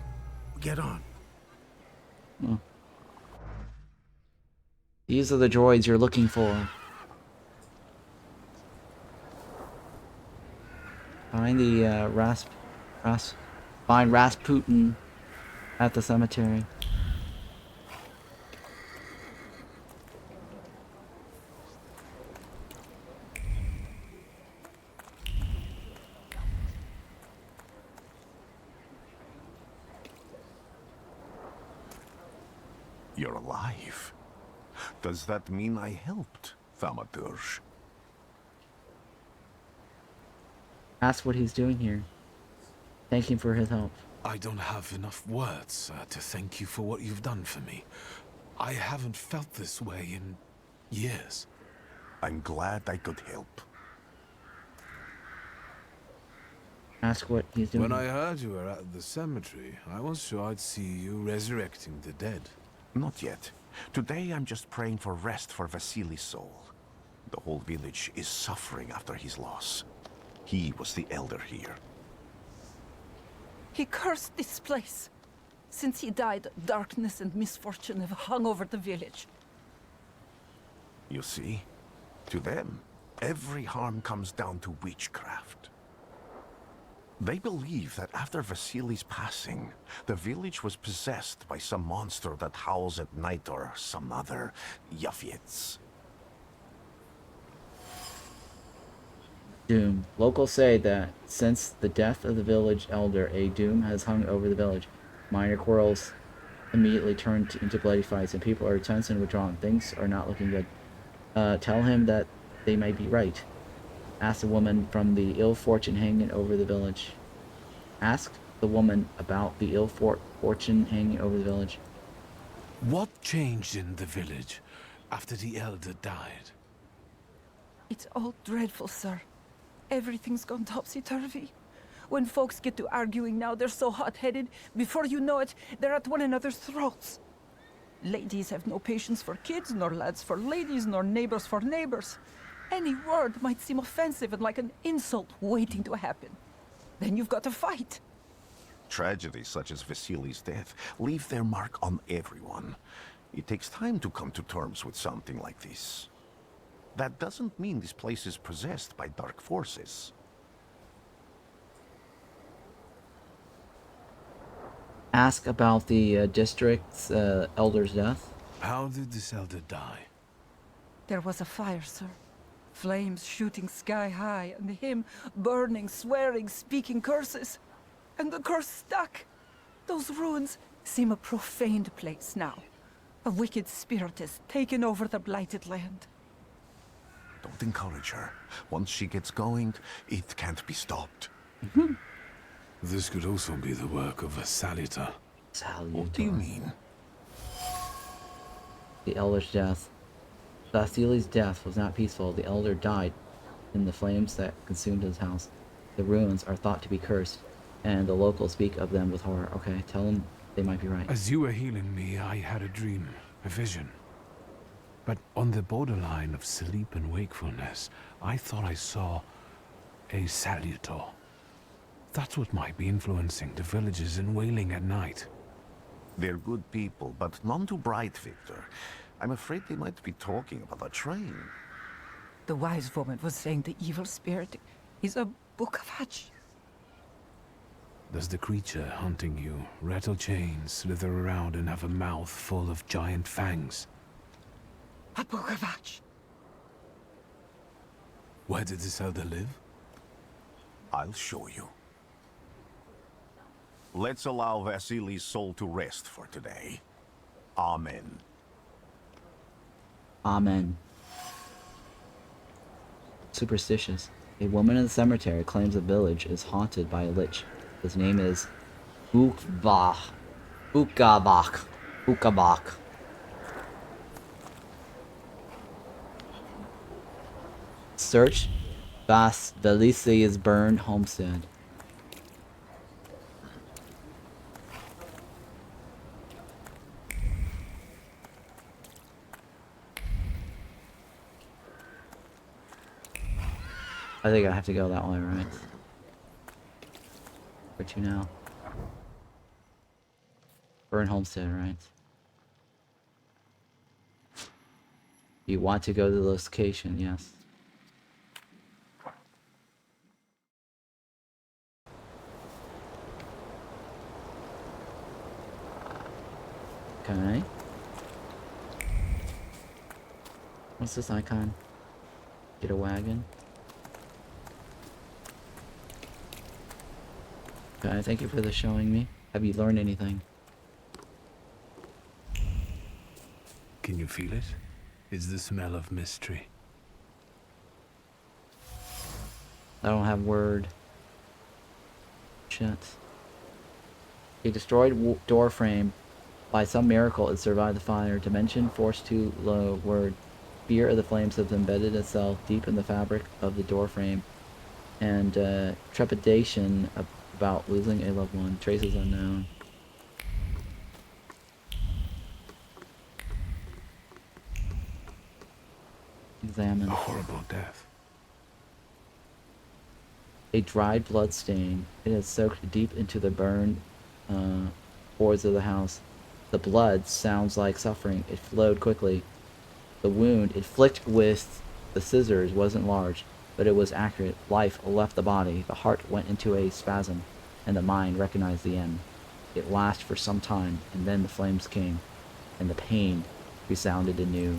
get on. Oh. These are the droids you're looking for. Find the find Rasputin at the cemetery. You're alive. Does that mean I helped, Thaumaturge? Ask what he's doing here. Thank him for his help. I don't have enough words to thank you for what you've done for me. I haven't felt this way in years. I'm glad I could help. Ask what he's doing. When I heard you were at the cemetery, I was sure I'd see you resurrecting the dead. Not yet. Today I'm just praying for rest for Vasily's soul. The whole village is suffering after his loss. He was the elder here. He cursed this place. Since he died, darkness and misfortune have hung over the village. You see? To them, every harm comes down to witchcraft. They believe that after Vasily's passing, the village was possessed by some monster that howls at night or some other Yafits. Doom. Locals say that since the death of the village elder, a doom has hung over the village. Minor quarrels immediately turn into bloody fights, and people are tense and withdrawn. Things are not looking good. Tell him that they might be right. Ask the woman from the ill fortune hanging over the village. Ask the woman about the ill fortune hanging over the village. What changed in the village after the elder died? It's all dreadful, sir. Everything's gone topsy-turvy. When folks get to arguing now, they're so hot-headed, before you know it, they're at one another's throats. Ladies have no patience for kids, nor lads for ladies, nor neighbors for neighbors. Any word might seem offensive and like an insult waiting to happen. Then you've got to fight. Tragedies such as Vasily's death leave their mark on everyone. It takes time to come to terms with something like this. That doesn't mean this place is possessed by dark forces. Ask about the district's elder's death. How did this elder die? There was a fire, sir. Flames shooting sky high, and him burning, swearing, speaking curses. And the curse stuck. Those ruins seem a profaned place now. A wicked spirit has taken over the blighted land. Don't encourage her. Once she gets going, it can't be stopped. This could also be the work of a Salutor. What do you mean? The elder's death. Vasily's death was not peaceful. The elder died in the flames that consumed his house. The ruins are thought to be cursed, and the locals speak of them with horror. Okay, tell them they might be right. As you were healing me, I had a dream, a vision. But on the borderline of sleep and wakefulness, I thought I saw a Salutor. That's what might be influencing the villagers in wailing at night. They're good people, but none too bright, Victor. I'm afraid they might be talking about a train. The wise woman was saying the evil spirit is a book of hatch. Does the creature hunting you rattle chains, slither around, and have a mouth full of giant fangs? A book of hatch. Where did this elder live? I'll show you. Let's allow Vasily's soul to rest for today. Amen. Amen. Superstitious. A woman in the cemetery claims the village is haunted by a lich. His name is Ukvah. Ukabak. Ukabak. Search Vasily's burned homestead. I think I have to go that way, right? Where to now? Burn Homestead, right? You want to go to the location, yes. Okay. What's this icon? Get a wagon. Okay, thank you for the showing me. Have you learned anything? Can you feel it? It's the smell of mystery. I don't have word. Shit. A destroyed door frame. By some miracle, it survived the fire. Dimension forced too low. Word. Fear of the flames has embedded itself deep in the fabric of the door frame. And trepidation about losing a loved one. Traces unknown. Examine. A horrible death. A dried blood stain. It has soaked deep into the burned boards of the house. The blood sounds like suffering. It flowed quickly. The wound it flicked with the scissors wasn't large, but it was accurate. Life left the body. The heart went into a spasm, and the mind recognized the end. It lasted for some time, and then the flames came, and the pain resounded anew.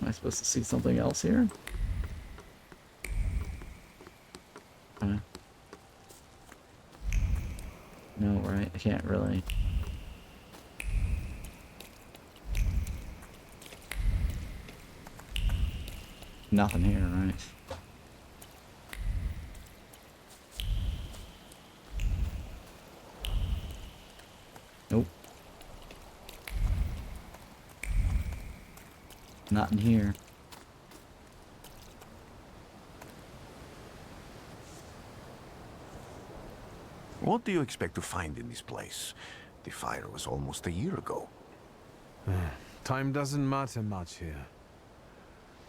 Am I supposed to see something else here? No, right? I can't really. Nothing here, right? Nope. Not in here. What do you expect to find in this place? The fire was almost a year ago. Time doesn't matter much here.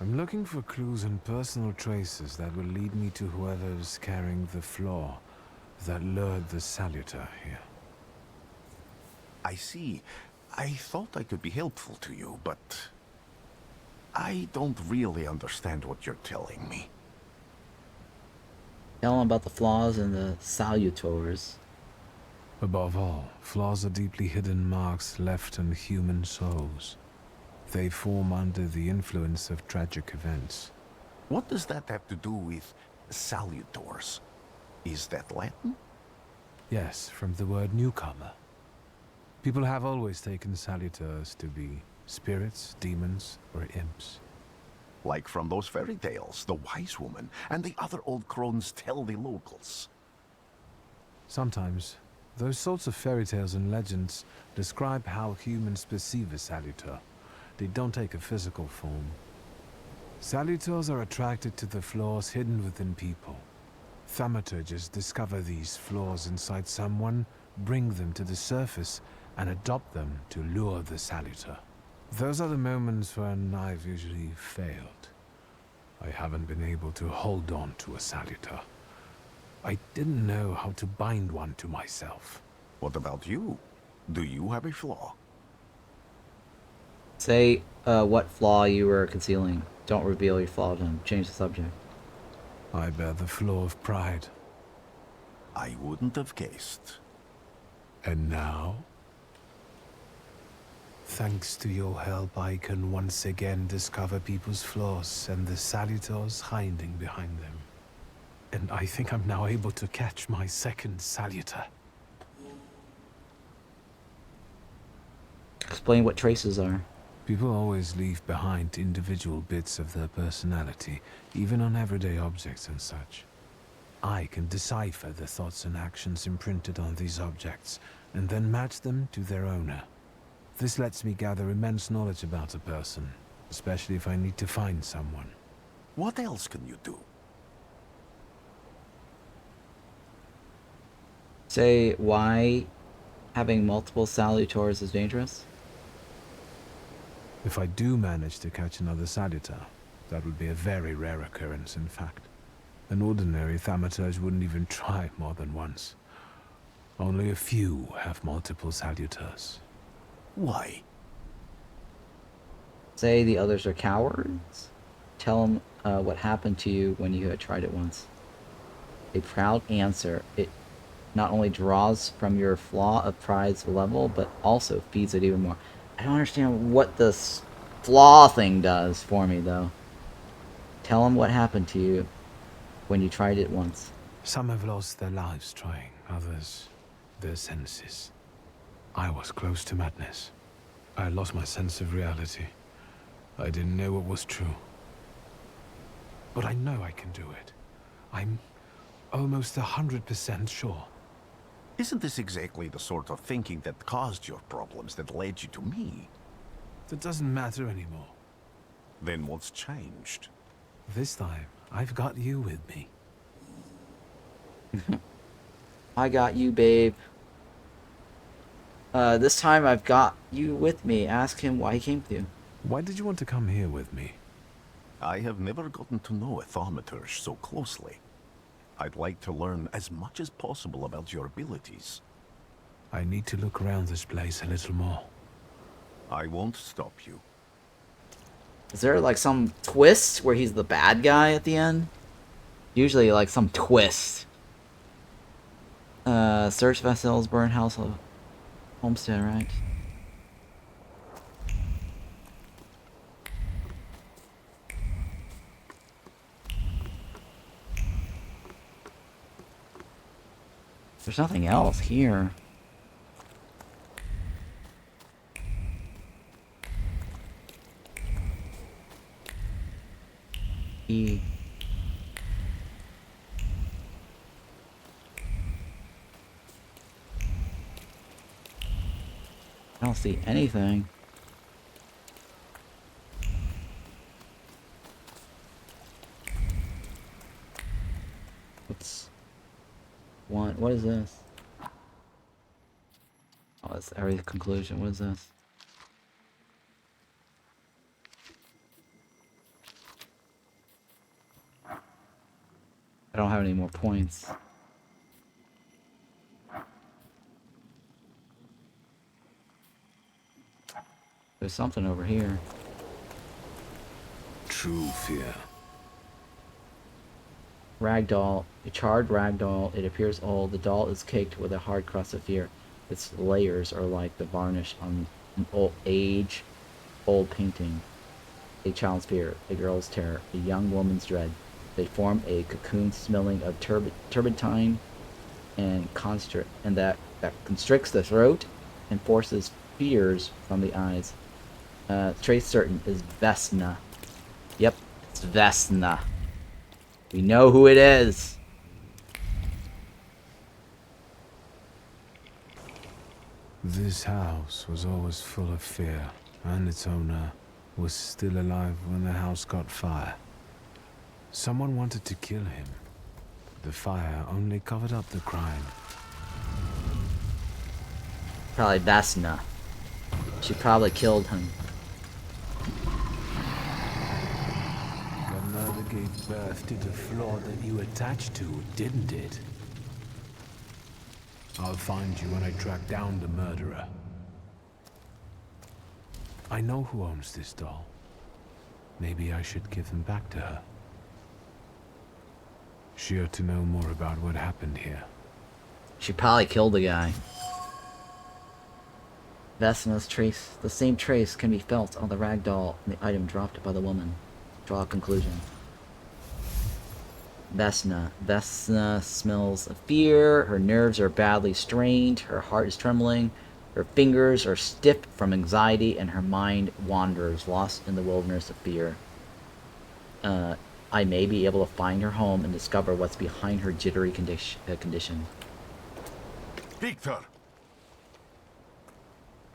I'm looking for clues and personal traces that will lead me to whoever's carrying the flaw that lured the Salutor here. I see. I thought I could be helpful to you, but I don't really understand what you're telling me. Tell them about the flaws in the Salutors. Above all, flaws are deeply hidden marks left on human souls. They form under the influence of tragic events. What does that have to do with Salutors? Is that Latin? Yes, from the word newcomer. People have always taken Salutors to be spirits, demons, or imps. Like from those fairy tales, the wise woman and the other old crones tell the locals. Sometimes, those sorts of fairy tales and legends describe how humans perceive a Salutor. They don't take a physical form. Salutors are attracted to the flaws hidden within people. Thaumaturges discover these flaws inside someone, bring them to the surface, and adopt them to lure the Salutor. Those are the moments when I've usually failed. I haven't been able to hold on to a Salutor. I didn't know how to bind one to myself. What about you? Do you have a flaw? Say what flaw you were concealing. Don't reveal your flaw to him. Change the subject. I bear the flaw of pride. I wouldn't have guessed. And now? Thanks to your help, I can once again discover people's flaws and the Salutors hiding behind them. And I think I'm now able to catch my second Salutor. Explain what traces are. People always leave behind individual bits of their personality, even on everyday objects and such. I can decipher the thoughts and actions imprinted on these objects, and then match them to their owner. This lets me gather immense knowledge about a person, especially if I need to find someone. What else can you do? Say why having multiple Salutors is dangerous? If I do manage to catch another Salutor, that would be a very rare occurrence, in fact. An ordinary Thaumaturge wouldn't even try more than once. Only a few have multiple Salutors. Why? Say the others are cowards? Tell them what happened to you when you had tried it once. A proud answer. It not only draws from your flaw of pride's level, but also feeds it even more. I don't understand what this flaw thing does for me, though. Tell them what happened to you when you tried it once. Some have lost their lives trying, others their senses. I was close to madness. I lost my sense of reality. I didn't know what was true. But I know I can do it. I'm almost 100% sure. Isn't this exactly the sort of thinking that caused your problems that led you to me? That doesn't matter anymore. Then what's changed? This time, I've got you with me. I got you, babe. This time I've got you with me. Ask him why he came with you. Why did you want to come here with me? I have never gotten to know a Thaumaturge so closely. I'd like to learn as much as possible about your abilities. I need to look around this place a little more. I won't stop you. Is there like some twist where he's the bad guy at the end? Usually like some twist. Search vessels, burn house of Homestead, right? There's nothing else here. E. I don't see anything. What is this? Oh, it's area conclusion. What is this? I don't have any more points. There's something over here. True fear. Ragdoll. A charred ragdoll. It appears old. The doll is caked with a hard crust of fear. Its layers are like the varnish on an old painting. A child's fear. A girl's terror. A young woman's dread. They form a cocoon smelling of turpentine and that constricts the throat and forces fears from the eyes. Trace certain is Vesna. Yep, it's Vesna. We know who it is. This house was always full of fear, and its owner was still alive when the house caught fire. Someone wanted to kill him. The fire only covered up the crime. Probably Vesna. She probably killed him. The murder gave birth to the flaw that you attached to, didn't it? I'll find you when I track down the murderer. I know who owns this doll. Maybe I should give him back to her. She ought to know more about what happened here. She probably killed the guy. Vesna's trace. The same trace can be felt on the rag doll and the item dropped by the woman. Draw a conclusion. Vesna. Vesna smells of fear. Her nerves are badly strained. Her heart is trembling. Her fingers are stiff from anxiety, and her mind wanders, lost in the wilderness of fear. I may be able to find her home and discover what's behind her jittery condition. Victor!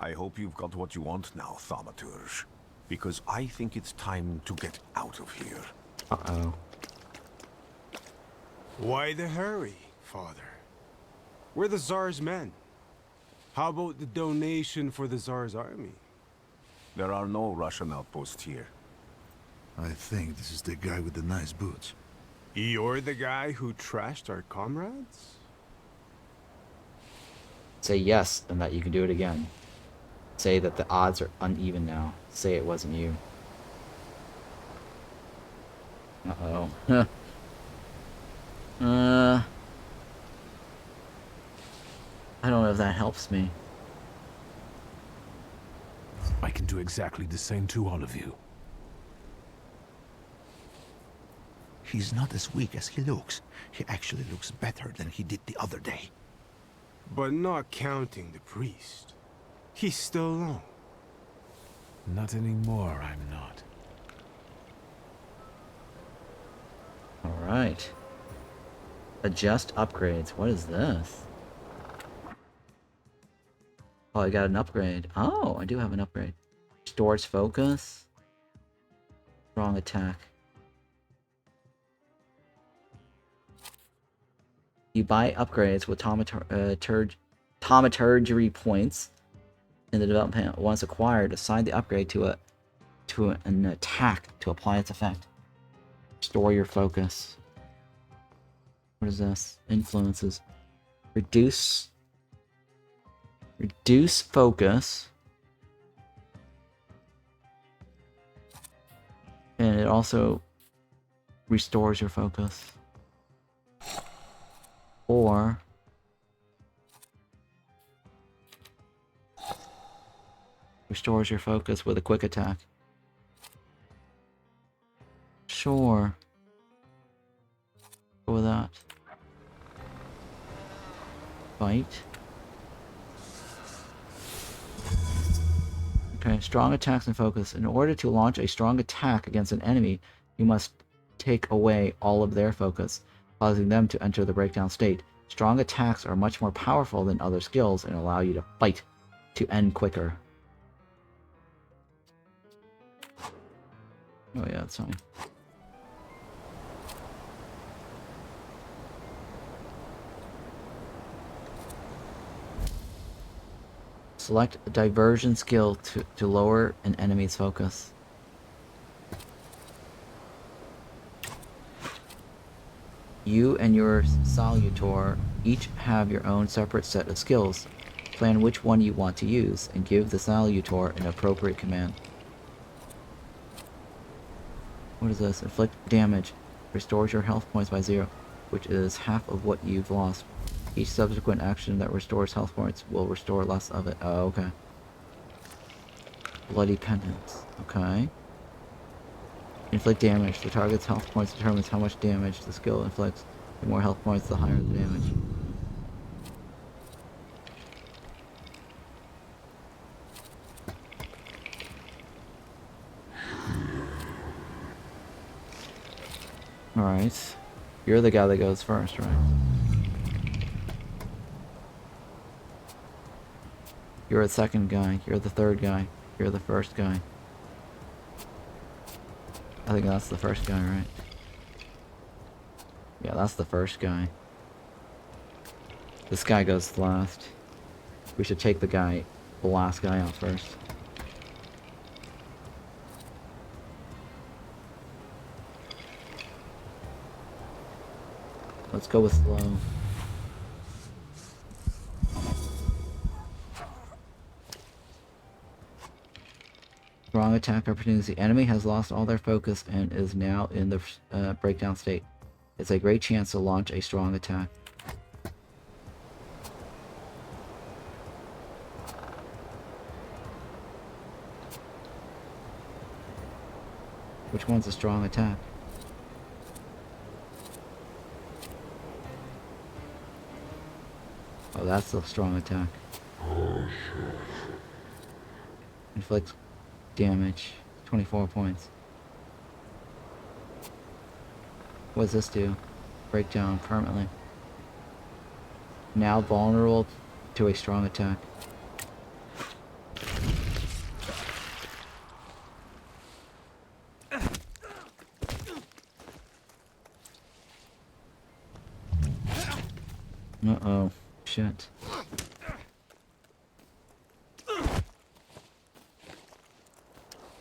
I hope you've got what you want now, Thaumaturge. Because I think it's time to get out of here. Uh-oh. Why the hurry, Father? We're the Tsar's men. How about the donation for the Tsar's army? There are no Russian outposts here. I think this is the guy with the nice boots. You're the guy who trashed our comrades? Say yes, and that you can do it again. Say that the odds are uneven now. Say it wasn't you. Uh-oh. I don't know if that helps me. I can do exactly the same to all of you. He's not as weak as he looks. He actually looks better than he did the other day. But not counting the priest. He's still alone. Not anymore, I'm not. Alright. Adjust upgrades. What is this? Oh, I got an upgrade. Oh, I do have an upgrade. Restores focus. Strong attack. You buy upgrades with Thaumaturgery points in the development panel. Once acquired, assign the upgrade to an attack to apply its effect. Restore your focus. What is this? Influences. Reduce focus. And it also restores your focus. Or restores your focus with a quick attack. Sure. Go with that. Fight. Okay, strong attacks and focus. In order to launch a strong attack against an enemy, you must take away all of their focus, causing them to enter the breakdown state. Strong attacks are much more powerful than other skills and allow you to fight to end quicker. Oh yeah, that's fine. Select a diversion skill to lower an enemy's focus. You and your Salutor each have your own separate set of skills. Plan which one you want to use, and give the Salutor an appropriate command. What is this? Inflict damage. Restores your health points by 0, which is half of what you've lost. Each subsequent action that restores health points will restore less of it. Oh, okay. Bloody Penance. Okay. Inflict damage. The target's health points determines how much damage the skill inflicts. The more health points, the higher the damage. Alright. You're the guy that goes first, right? You're the second guy. You're the third guy. You're the first guy. I think that's the first guy, right? Yeah, that's the first guy. This guy goes last. We should take the last guy out first. Let's go with slow. strong attack opportunities. The enemy has lost all their focus and is now in the breakdown state. It's a great chance to launch a strong attack. Which one's a strong attack? Oh, that's the strong attack. Inflicts damage. 24 points. What does this do? Breakdown permanently. Now vulnerable to a strong attack. Uh-oh. Shit.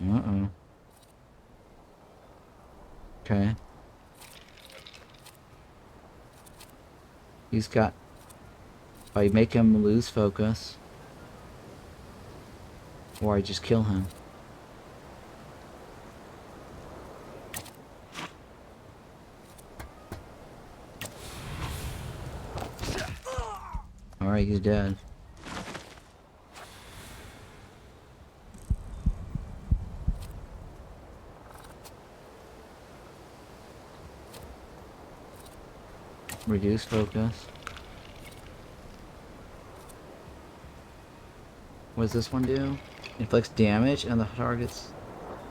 Uh-oh. Okay. He's got... If I make him lose focus, or I just kill him. Alright, he's dead. Reduce focus. What does this one do? Inflicts damage and the targets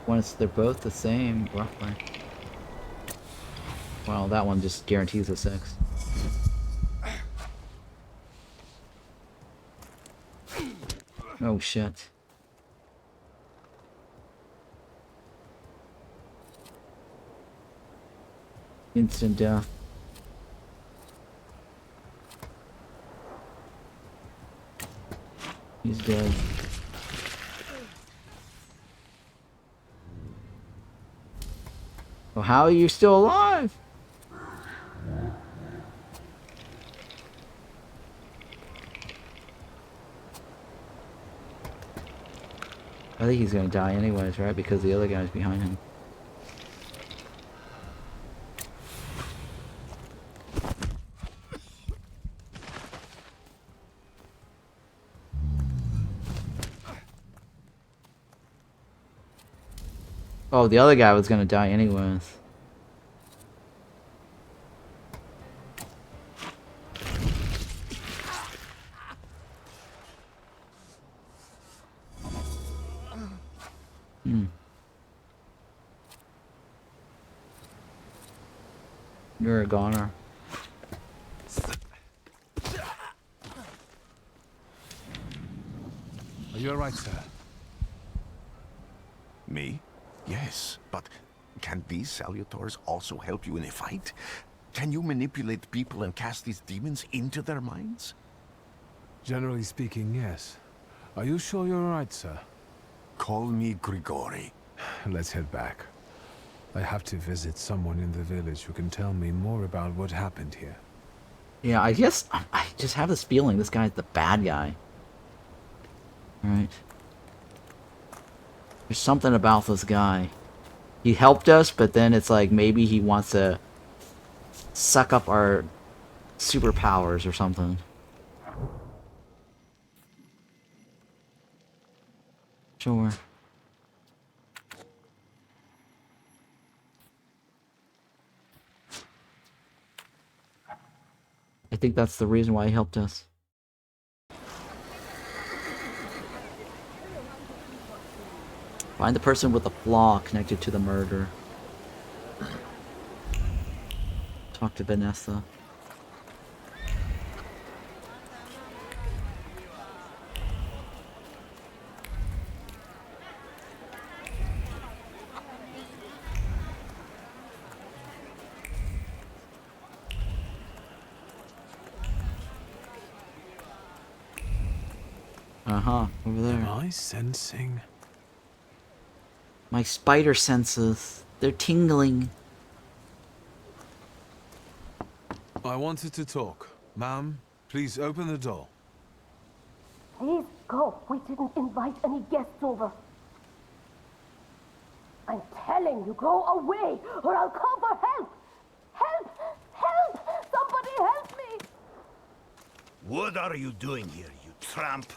when they're both the same, roughly. Well, that one just guarantees a 6. Oh shit. Instant death. He's dead. Well, how are you still alive? I think he's gonna die anyways, right? Because the other guy's behind him. Oh, the other guy was gonna die anyways. You're a goner. Are you alright, sir? Me? Yes, but can these Salutors also help you in a fight? Can you manipulate people and cast these demons into their minds? Generally speaking, yes. Are you sure you're alright, sir? Call me Grigori. Let's head back. I have to visit someone in the village who can tell me more about what happened here. Yeah, I guess I just have this feeling this guy's the bad guy. Right. There's something about this guy. He helped us, but then it's like maybe he wants to suck up our superpowers or something. Sure. I think that's the reason why he helped us. Find the person with the flaw connected to the murder. Talk to Vanessa. Over there. Am I sensing? My spider senses. They're tingling. I wanted to talk. Ma'am, please open the door. Please go. We didn't invite any guests over. I'm telling you, go away, or I'll call for help! Help! Help! Somebody help me! What are you doing here, you tramp?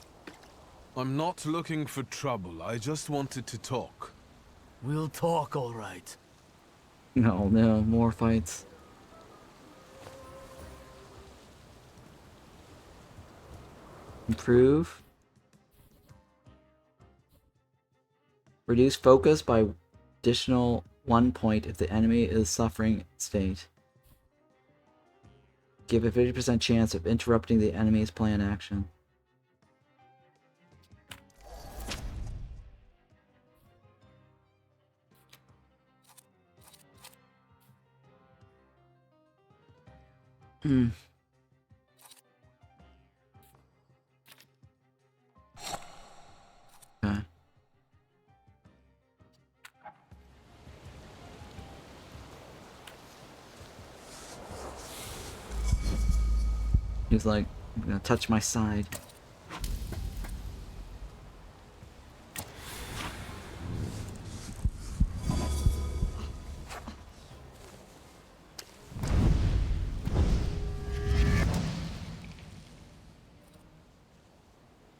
I'm not looking for trouble. I just wanted to talk. We'll talk, all right. No, no, more fights. Improve. Reduce focus by additional 1 point if the enemy is suffering state. Give a 50% chance of interrupting the enemy's planned action. Hmm. Okay. He's like, I'm gonna touch my side.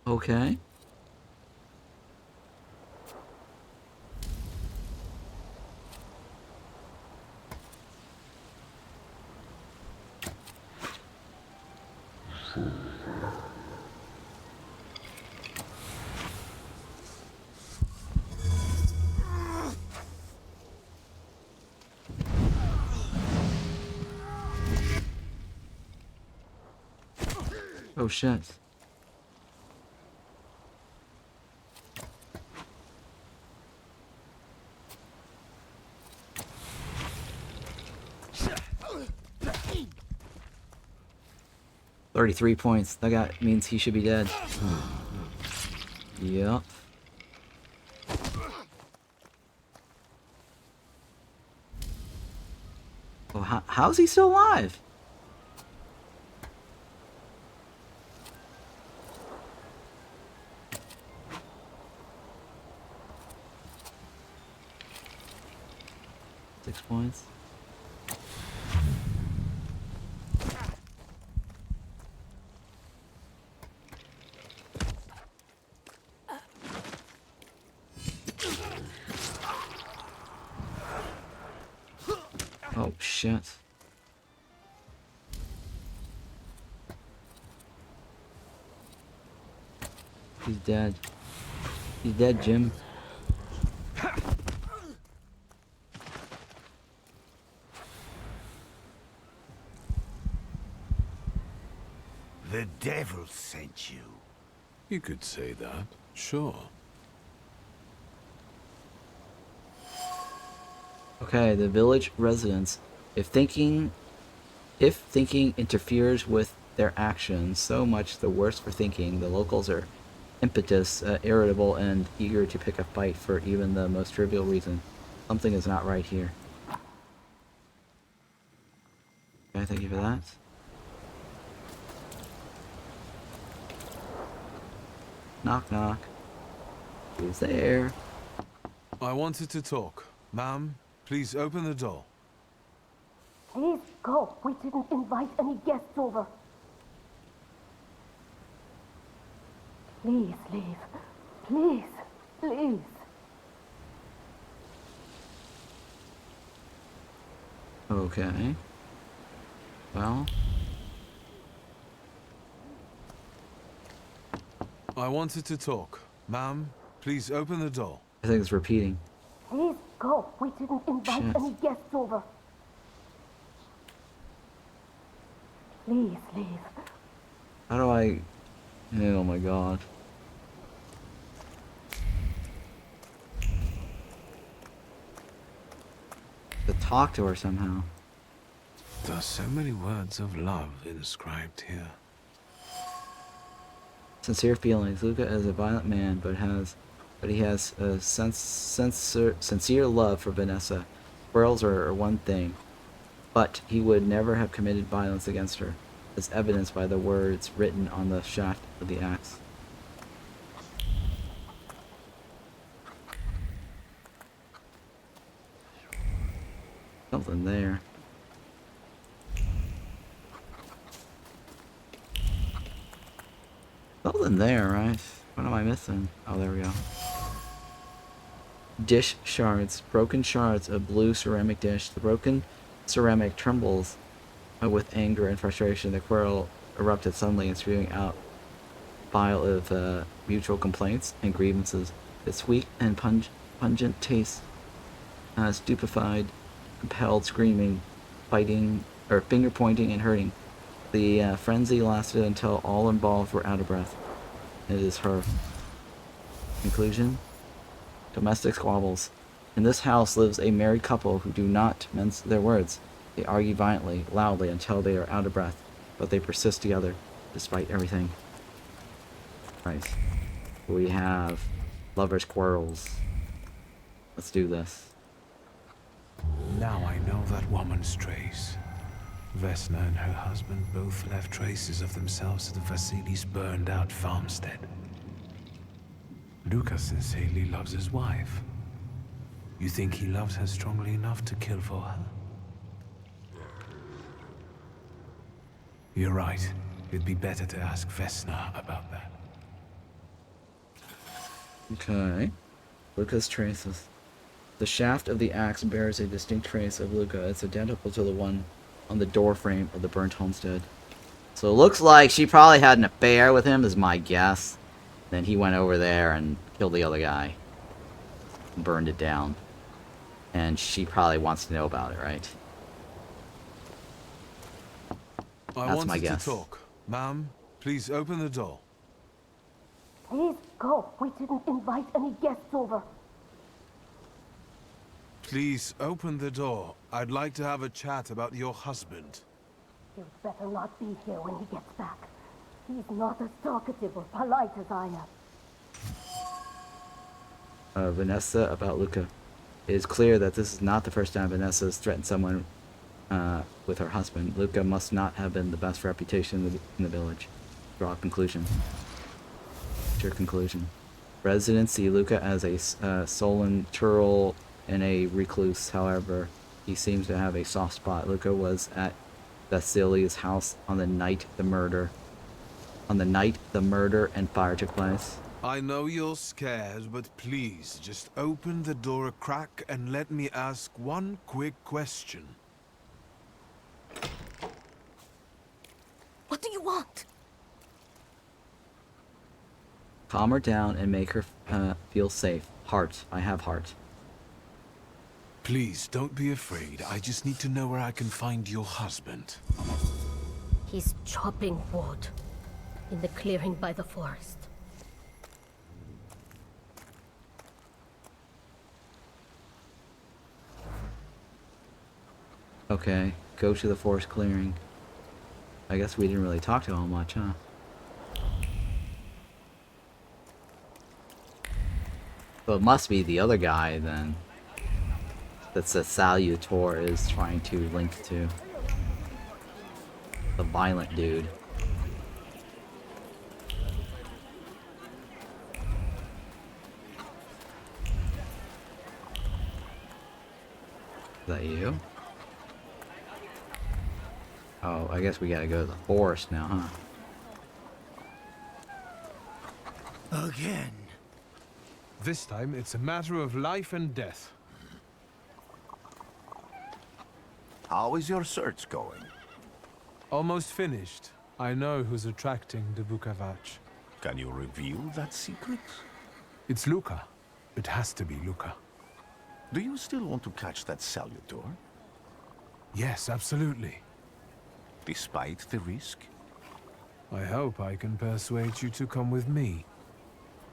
Okay. Oh shit. $33 points. That guy means he should be dead. Yep. Well, how's he still alive? $6 points. Oh shit. He's dead. He's dead, Jim. The devil sent you. You could say that, sure. Okay, the village residents. If thinking interferes with their actions, so much the worse for thinking. The locals are impetuous, irritable, and eager to pick a fight for even the most trivial reason. Something is not right here. Okay, thank you for that. Knock knock. Who's there? I wanted to talk. Ma'am, please open the door. Please go. We didn't invite any guests over. Please leave. Please. Please. Okay. Well. I wanted to talk. Ma'am, please open the door. I think it's repeating. Please go. We didn't invite Shit. any guests over. Please leave. How do I... Oh my god. To talk to her somehow. There are so many words of love inscribed here. Sincere feelings. Luca is a violent man, but he has a sincere love for Vanessa. Quarrels are one thing, but he would never have committed violence against her, as evidenced by the words written on the shaft of the axe. Something there. Something there, right? What am I missing? Oh, there we go. Dish shards. Broken shards of blue ceramic dish. The broken ceramic trembles with anger and frustration. The quarrel erupted suddenly and spewing out bile of mutual complaints and grievances. The sweet and pungent taste, stupefied, compelled, screaming, fighting, or finger pointing and hurting. The frenzy lasted until all involved were out of breath. It is her. Conclusion. Domestic squabbles. In this house lives a married couple who do not mince their words. They argue violently, loudly, until they are out of breath, but they persist together, despite everything. Right. We have lovers' quarrels. Let's do this. Now I know that woman's trace. Vesna and her husband both left traces of themselves at Vasily's burned-out farmstead. Luca sincerely loves his wife. You think he loves her strongly enough to kill for her? You're right. It'd be better to ask Vesna about that. Okay. Luca's traces. The shaft of the axe bears a distinct trace of Luca. It's identical to the one on the door frame of the burnt homestead. So it looks like she probably had an affair with him, is my guess. Then he went over there and killed the other guy. Burned it down. And she probably wants to know about it, right? That's my guess. To talk. Ma'am, please open the door. Please go. We didn't invite any guests over. Please open the door. I'd like to have a chat about your husband. You'd better not be here when he gets back. He's not as talkative or polite as I am. Vanessa about Luca. It is clear that this is not the first time Vanessa has threatened someone with her husband. Luca must not have been the best reputation in the village. Draw a conclusion. What's your conclusion? Residents see Luca as a Salutors and a recluse. However, he seems to have a soft spot. Luca was at Vasily's house on the night the murder and fire took place. I know you're scared, but please, just open the door a crack and let me ask one quick question. What do you want? Calm her down and make her feel safe. Heart. I have heart. Please, don't be afraid. I just need to know where I can find your husband. He's chopping wood in the clearing by the forest. Okay, go to the forest clearing. I guess we didn't really talk to him much, huh? So it must be the other guy then. That's a Salutor is trying to link to. The violent dude. Is that you? Oh, I guess we gotta go to the forest now, huh? Again. This time, it's a matter of life and death. How is your search going? Almost finished. I know who's attracting the Bukavach. Can you reveal that secret? It's Luca. It has to be Luca. Do you still want to catch that Salutor? Yes, absolutely. Despite the risk? I hope I can persuade you to come with me.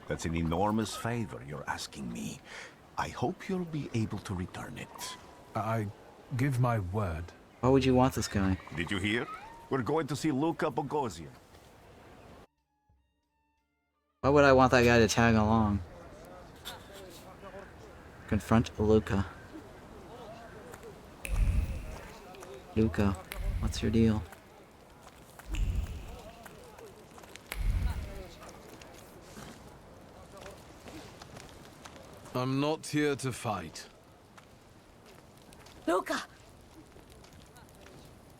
That's an enormous favor you're asking me. I hope you'll be able to return it. I give my word. Why would you want this guy? Did you hear? We're going to see Luca Bogosian. Why would I want that guy to tag along? Confront Luca. Luca, what's your deal? I'm not here to fight. Luca,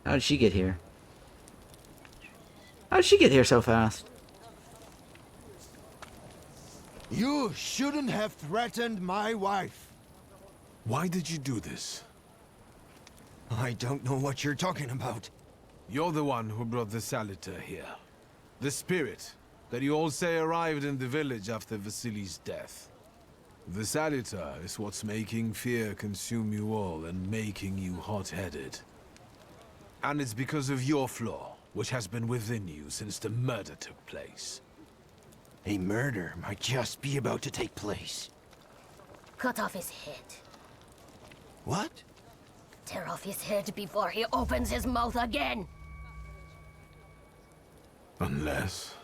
How did she get here? How did she get here so fast? You shouldn't have threatened my wife. Why did you do this? I don't know what you're talking about. You're the one who brought the Salutor here. The spirit that you all say arrived in the village after Vasily's death. The Salutor is what's making fear consume you all and making you hot-headed. And it's because of your flaw, which has been within you since the murder took place. A murder might just be about to take place. Cut off his head. What? Tear off his head before he opens his mouth again. Unless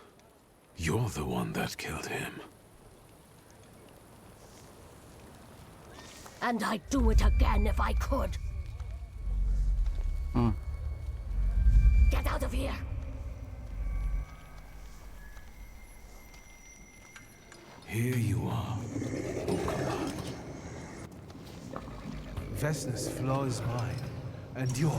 you're the one that killed him. And I'd do it again if I could. Get out of here! Here you are, Coachman. Vesna's flaw is mine, and you're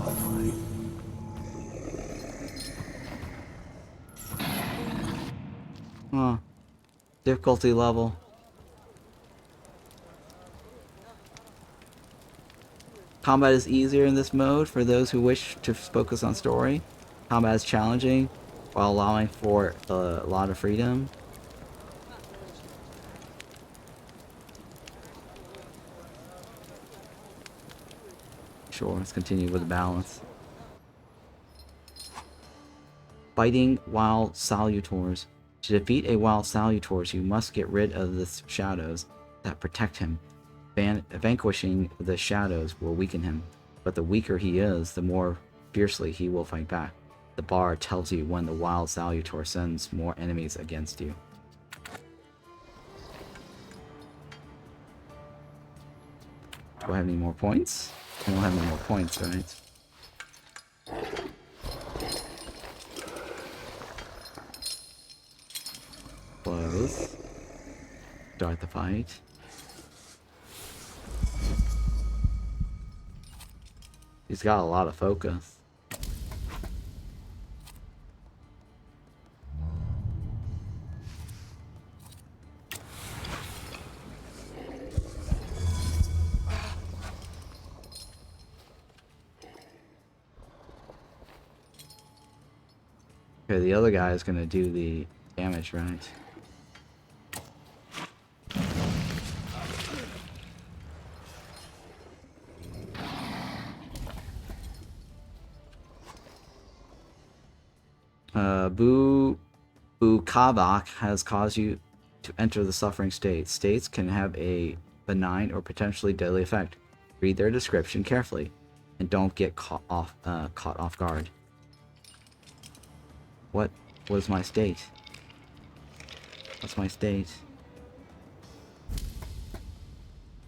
mine. Difficulty level. Combat is easier in this mode for those who wish to focus on story. Combat is challenging while allowing for a lot of freedom. Sure, let's continue with the balance. Fighting wild Salutors. To defeat a wild Salutors, you must get rid of the shadows that protect him. Vanquishing the shadows will weaken him, but the weaker he is, the more fiercely he will fight back. The bar tells you when the wild Salutor sends more enemies against you. Do I have any more points? I don't have any more points, right? Close. Start the fight. He's got a lot of focus. Okay, the other guy is gonna do the damage, right? Bukavak has caused you to enter the suffering state. States can have a benign or potentially deadly effect. Read their description carefully, and don't get caught off guard. What was my state? What's my state?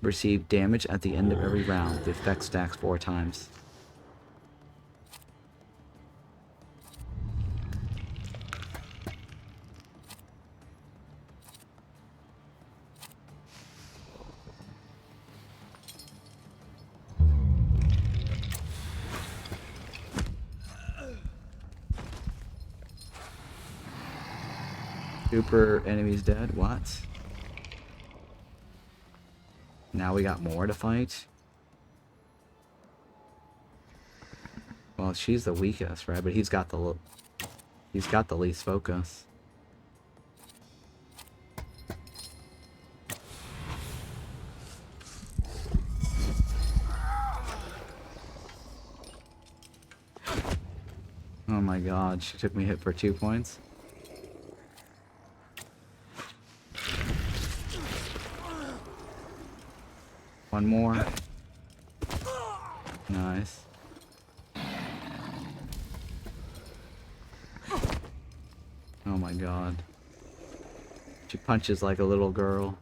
Receive damage at the end of every round. The effect stacks 4 times. Super enemies dead. What? Now we got more to fight. Well, she's the weakest, right? But he's got the least focus. Oh my god, she took me hit for 2 points. One more. Nice. Oh my god. She punches like a little girl.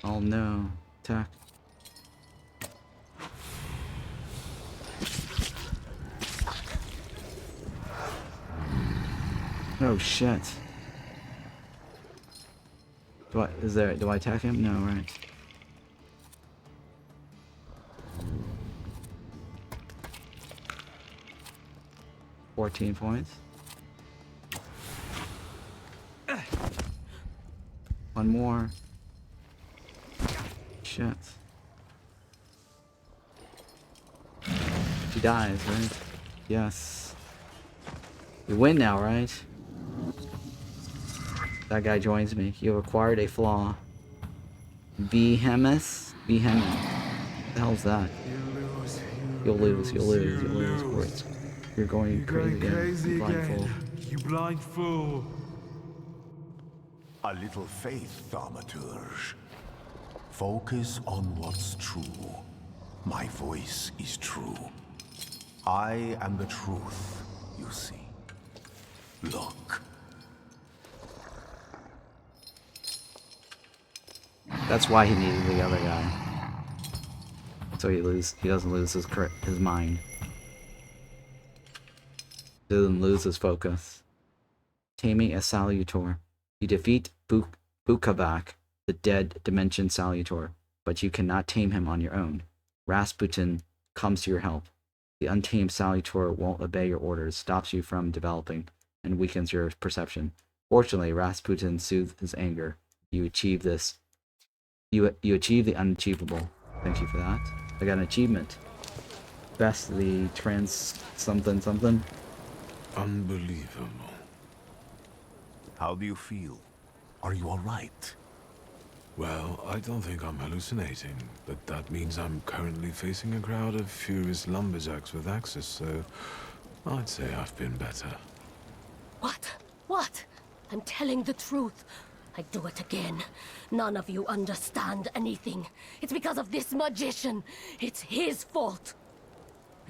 Oh no. Attack. Oh shit. Do I attack him? No, right. $14 points. One more. Shit. She dies, right? Yes. We win now, right? That guy joins me. You have acquired a flaw. Behemoth? Behemoth. What the hell's that? You'll lose. Boys. You're going crazy again. You blind fool. A little faith, Thaumaturge. Focus on what's true. My voice is true. I am the truth, you see. Look. That's why he needed the other guy. So he doesn't lose his mind. He doesn't lose his focus. Taming a Salutor. You defeat Bukavak, the dead dimension Salutor, but you cannot tame him on your own. Rasputin comes to your help. The untamed Salutor won't obey your orders, stops you from developing, and weakens your perception. Fortunately, Rasputin soothes his anger. You achieve this. You achieve the unachievable. Thank you for that. I got an achievement. Best the trans something. Unbelievable. How do you feel? Are you alright? Well, I don't think I'm hallucinating, but that means I'm currently facing a crowd of furious lumberjacks with axes, so I'd say I've been better. What? I'm telling the truth. I do it again. None of you understand anything. It's because of this magician. It's his fault.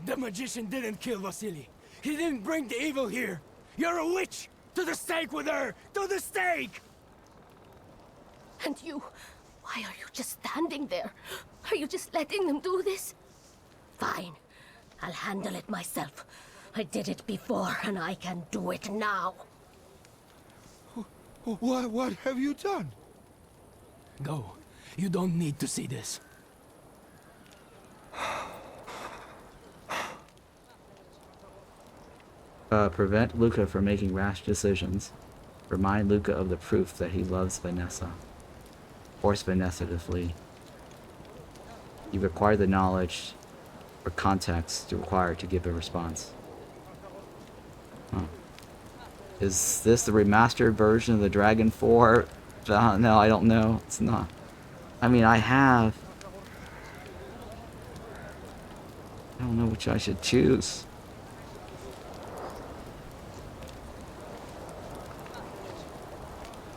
The magician didn't kill Vasily. He didn't bring the evil here. You're a witch! To the stake with her! To the stake! And you, why are you just standing there? Are you just letting them do this? Fine. I'll handle it myself. I did it before, and I can do it now. What have you done? Go. You don't need to see this. Prevent Luca from making rash decisions. Remind Luca of the proof that he loves Vanessa. Force Vanessa to flee. You've acquired the knowledge or context required to give a response. Huh. Is this the remastered version of the Dragon 4? No, I don't know. It's not. I mean, I have. I don't know which I should choose.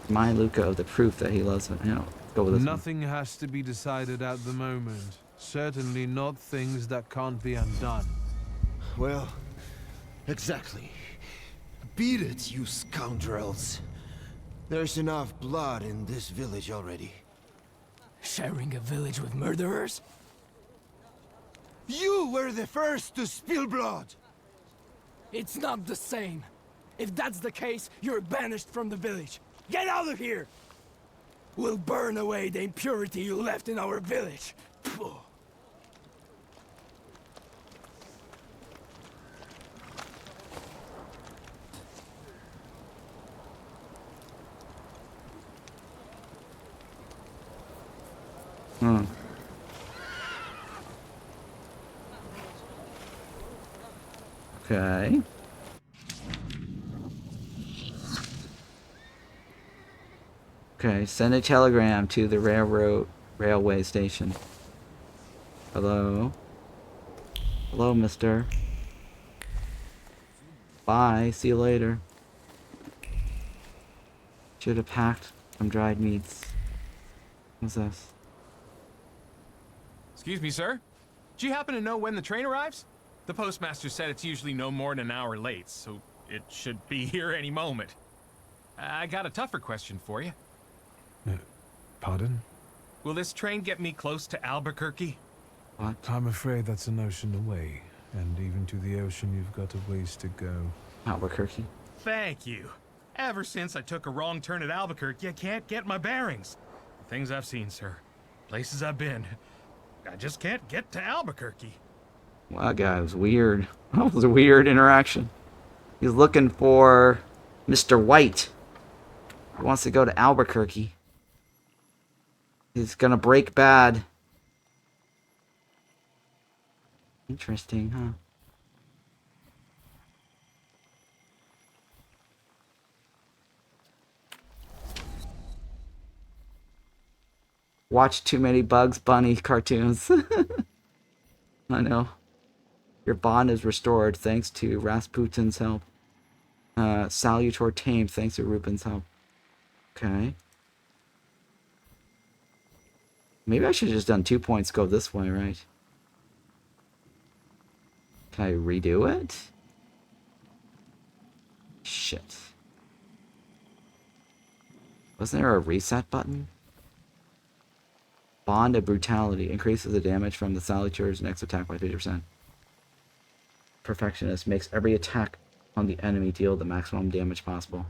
Remind Luca of the proof that he loves him. You know, go with this. Nothing has to be decided at the moment. Certainly not things that can't be undone. Well, exactly. Beat it, you scoundrels. There's enough blood in this village already. Sharing a village with murderers? You were the first to spill blood! It's not the same. If that's the case, you're banished from the village. Get out of here! We'll burn away the impurity you left in our village. Phew. Okay. Okay, send a telegram to the railway station. Hello? Hello, mister. Bye, see you later. Should have packed some dried meats. What's this? Excuse me, sir? Do you happen to know when the train arrives? The postmaster said it's usually no more than an hour late, so it should be here any moment. I got a tougher question for you. Pardon? Will this train get me close to Albuquerque? What? I'm afraid that's an ocean away, and even to the ocean you've got a ways to go. Albuquerque. Thank you. Ever since I took a wrong turn at Albuquerque, I can't get my bearings. The things I've seen, sir. Places I've been. I just can't get to Albuquerque. Well, that guy was weird. That was a weird interaction. He's looking for Mr. White. He wants to go to Albuquerque. He's gonna break bad. Interesting, huh? Watch too many Bugs Bunny cartoons. I know. Your bond is restored thanks to Rasputin's help. Salutor tame thanks to Ruben's help. Okay. Maybe I should have just done 2 points go this way, right? Can I redo it? Shit. Wasn't there a reset button? Bond of Brutality increases the damage from the Salutors' next attack by 50%. Perfectionist makes every attack on the enemy deal the maximum damage possible.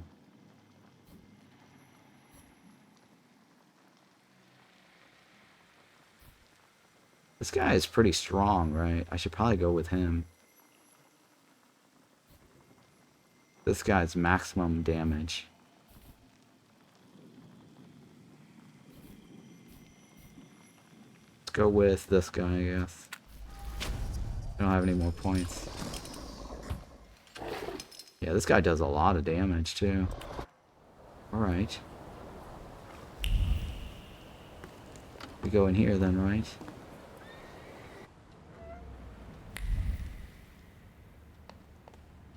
This guy is pretty strong, right? I should probably go with him. This guy's maximum damage. Let's go with this guy, I guess. I don't have any more points. Yeah, this guy does a lot of damage, too. Alright. We go in here then, right?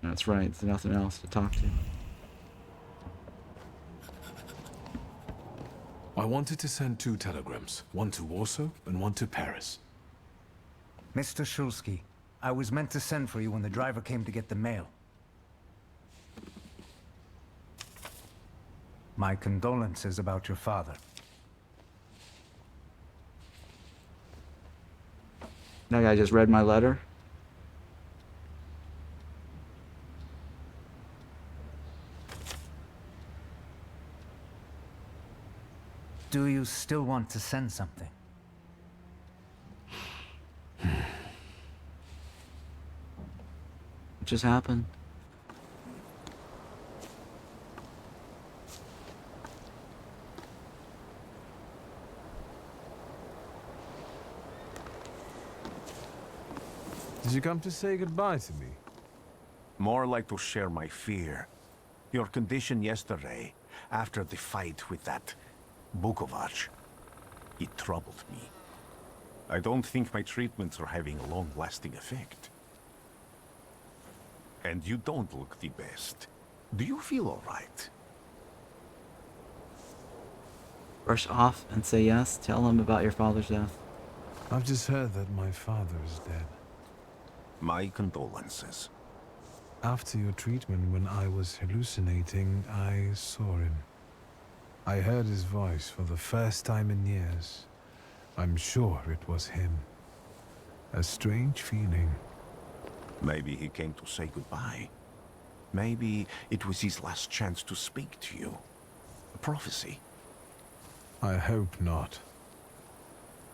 That's right, there's nothing else to talk to. I wanted to send 2 telegrams, one to Warsaw and one to Paris. Mr. Shulsky, I was meant to send for you when the driver came to get the mail. My condolences about your father. That guy just read my letter. Do you still want to send something? What just happened? Did you come to say goodbye to me? More like to share my fear. Your condition yesterday, after the fight with that Bukovac, it troubled me. I don't think my treatments are having a long-lasting effect. And you don't look the best. Do you feel all right? Rush off and say yes. Tell him about your father's death. I've just heard that my father is dead. My condolences. After your treatment, when I was hallucinating, I saw him. I heard his voice for the first time in years. I'm sure it was him. A strange feeling. Maybe he came to say goodbye. Maybe it was his last chance to speak to you. A prophecy. I hope not.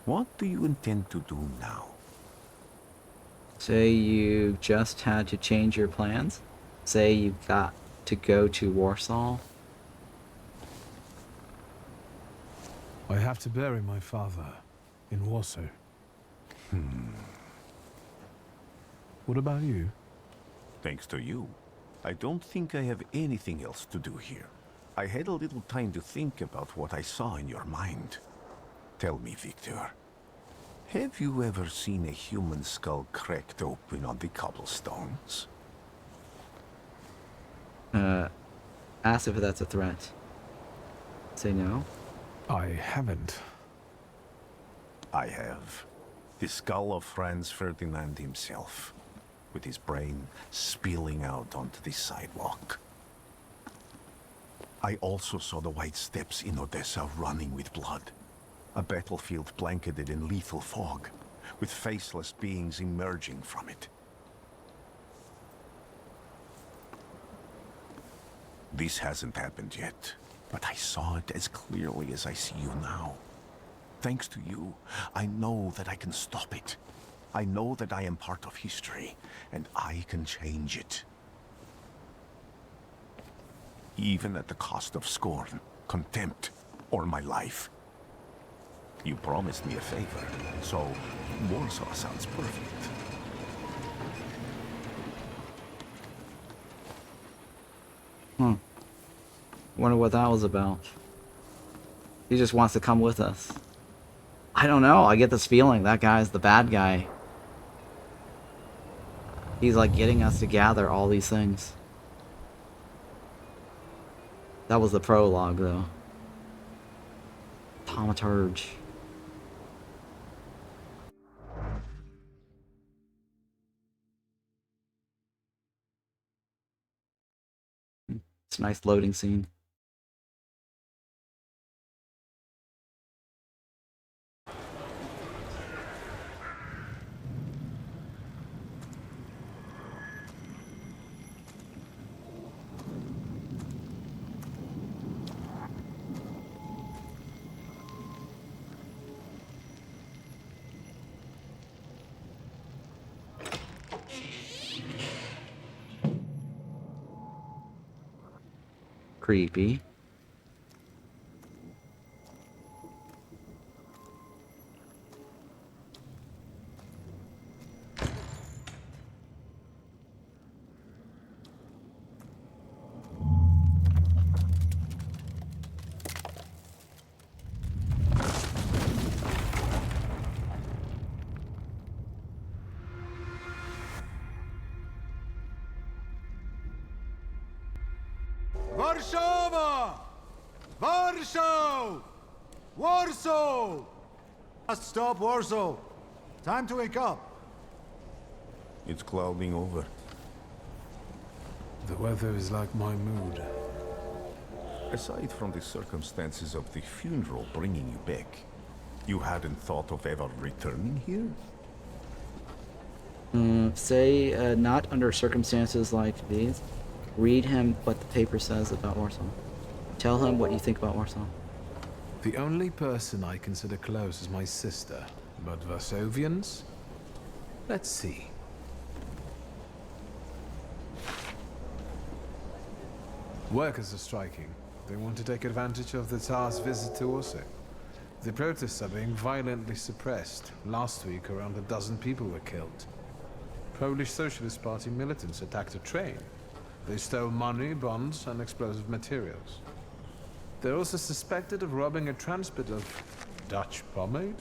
What do you intend to do now? Say you just had to change your plans. Say you got to go to Warsaw. I have to bury my father in Warsaw. What about you? Thanks to you, I don't think I have anything else to do here. I had a little time to think about what I saw in your mind. Tell me, Victor, have you ever seen a human skull cracked open on the cobblestones? Ask if that's a threat. Say no. I haven't. I have. The skull of Franz Ferdinand himself, with his brain spilling out onto the sidewalk. I also saw the white steps in Odessa running with blood. A battlefield blanketed in lethal fog, with faceless beings emerging from it. This hasn't happened yet, but I saw it as clearly as I see you now. Thanks to you, I know that I can stop it. I know that I am part of history, and I can change it. Even at the cost of scorn, contempt, or my life. You promised me a favor, so Warsaw sounds perfect. Wonder what that was about. He just wants to come with us. I don't know. I get this feeling that guy's the bad guy. He's like getting us to gather all these things. That was the prologue, though. Thaumaturge. It's a nice loading scene. Creepy. Warszawa! Warsaw! Warsaw! Stop, Warsaw. Time to wake up. It's clouding over. The weather is like my mood. Aside from the circumstances of the funeral bringing you back, you hadn't thought of ever returning here? Say, not under circumstances like these. Read him what the paper says about Warsaw. Tell him what you think about Warsaw. The only person I consider close is my sister. But Varsovians? Let's see. Workers are striking. They want to take advantage of the Tsar's visit to Warsaw. The protests are being violently suppressed. Last week, around a dozen people were killed. Polish Socialist Party militants attacked a train. They stole money, bonds, and explosive materials. They're also suspected of robbing a transport of Dutch pomade.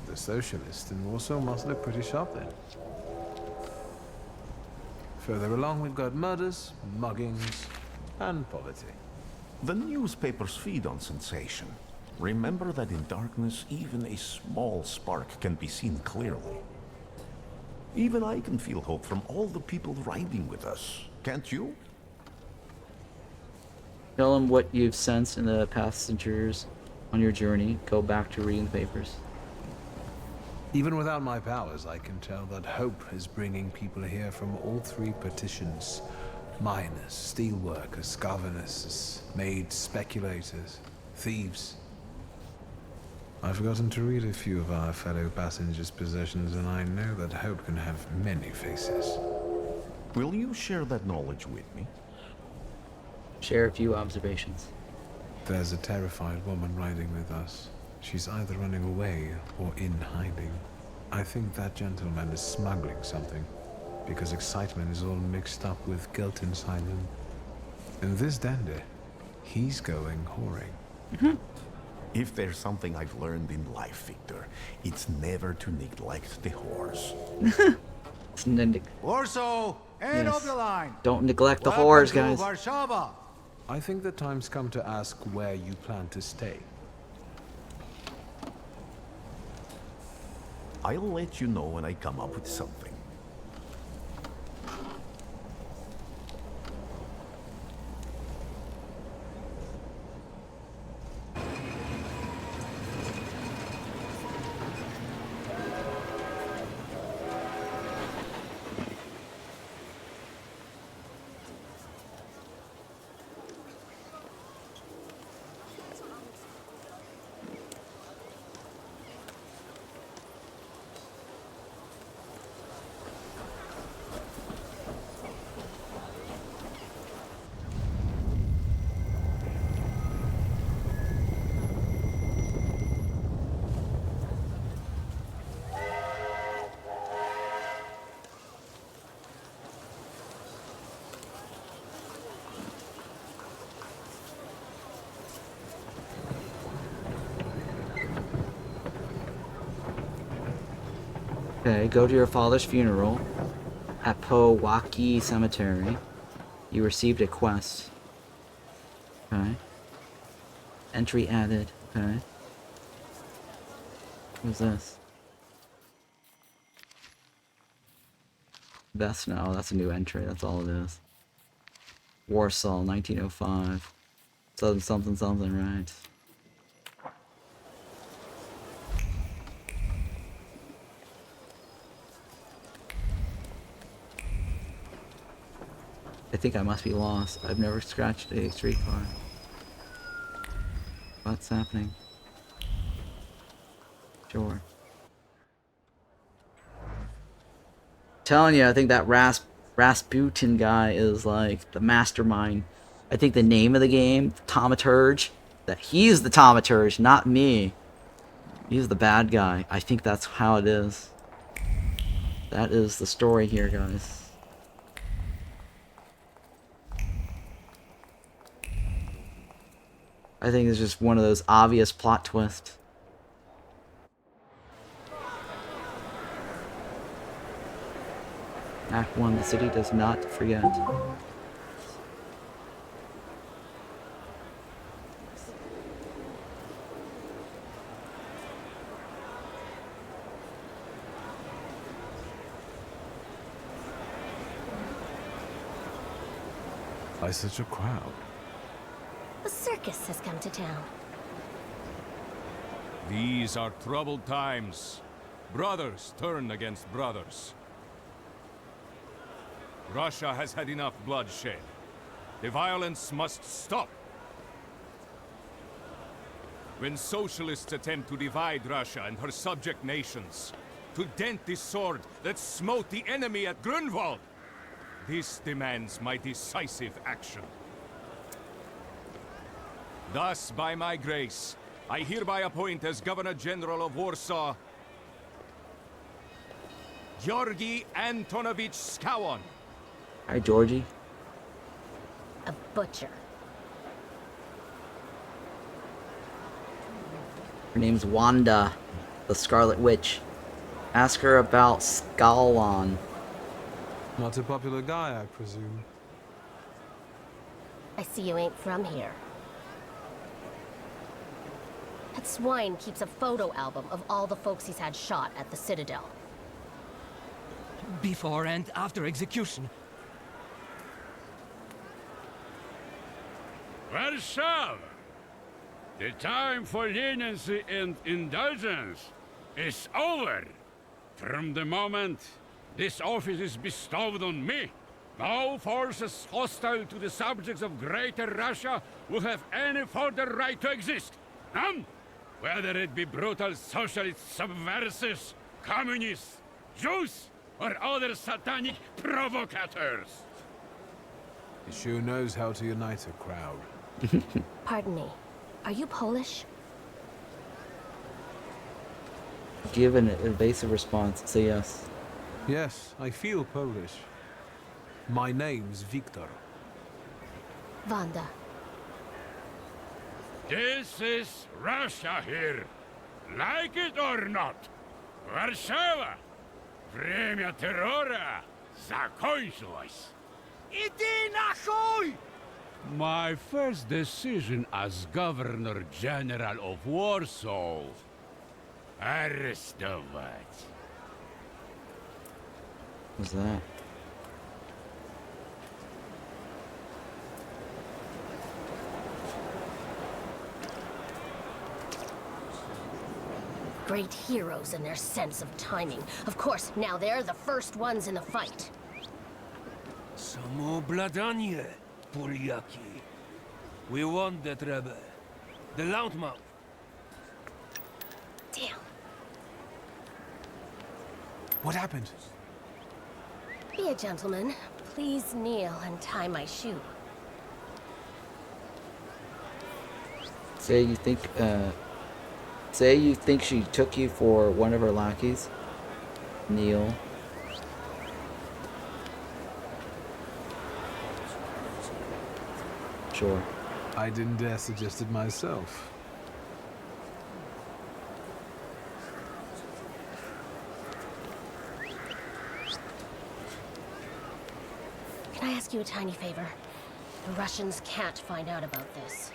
The socialists in Warsaw must look pretty sharp then. Further along, we've got murders, muggings, and poverty. The newspapers feed on sensation. Remember that in darkness, even a small spark can be seen clearly. Even I can feel hope from all the people riding with us. Can't you? Tell him what you've sensed in the passengers on your journey. Go back to reading the papers. Even without my powers, I can tell that hope is bringing people here from all three partitions. Miners, steelworkers, governesses, maids, speculators, thieves. I've forgotten to read a few of our fellow passengers' possessions, and I know that hope can have many faces. Will you share that knowledge with me? Share a few observations. There's a terrified woman riding with us. She's either running away or in hiding. I think that gentleman is smuggling something, because excitement is all mixed up with guilt inside him. And this dandy, he's going whoring. If there's something I've learned in life, Victor, it's never to neglect the whores. Warsaw, end of the line. Don't neglect the whores, guys. Warszawa. I think the time's come to ask where you plan to stay. I'll let you know when I come up with something. Okay, go to your father's funeral at Powaki Cemetery. You received a quest. Okay. Entry added. Okay. What's this? Vesna. Oh, that's a new entry. That's all it is. Warsaw, 1905. Something, something, something, right? I think I must be lost. I've never scratched a streetcar. What's happening? Sure. Telling you, I think that Rasputin guy is like the mastermind. I think the name of the game, Thaumaturge, that he's the Thaumaturge, not me. He's the bad guy. I think that's how it is. That is the story here, guys. I think it's just one of those obvious plot twists. Act 1, the city does not forget. Why such a crowd? A circus has come to town. These are troubled times. Brothers turn against brothers. Russia has had enough bloodshed. The violence must stop. When socialists attempt to divide Russia and her subject nations, to dent the sword that smote the enemy at Grunwald, this demands my decisive action. Thus, by my grace, I hereby appoint as Governor General of Warsaw, Georgi Antonovich Skowon. Hi, Georgie. A butcher. Her name's Wanda, the Scarlet Witch. Ask her about Skowon. Not a popular guy, I presume. I see you ain't from here. That swine keeps a photo album of all the folks he's had shot at the Citadel. Before and after execution. Warsaw! The time for leniency and indulgence is over. From the moment this office is bestowed on me, no forces hostile to the subjects of Greater Russia will have any further right to exist. None! Whether it be brutal socialist subversives, communists, Jews, or other satanic provocators. He sure knows how to unite a crowd. Pardon me. Are you Polish? Give an evasive response. Say yes. Yes, I feel Polish. My name's Victor. Wanda. This is Russia here. Like it or not. Warszawa. Время террора закончилось. Иди нахуй! My first decision as Governor General of Warsaw. Arrestować. What's that? Great heroes in their sense of timing. Of course, now they're the first ones in the fight. Samoobladanie, Polyaki. We want that rebel. The loudmouth. Damn. What happened? Be a gentleman. Please kneel and tie my shoe. Say you think she took you for one of her lackeys. Neil. Sure. I didn't dare suggest it myself. ask you a tiny favor? The Russians can't find out about this.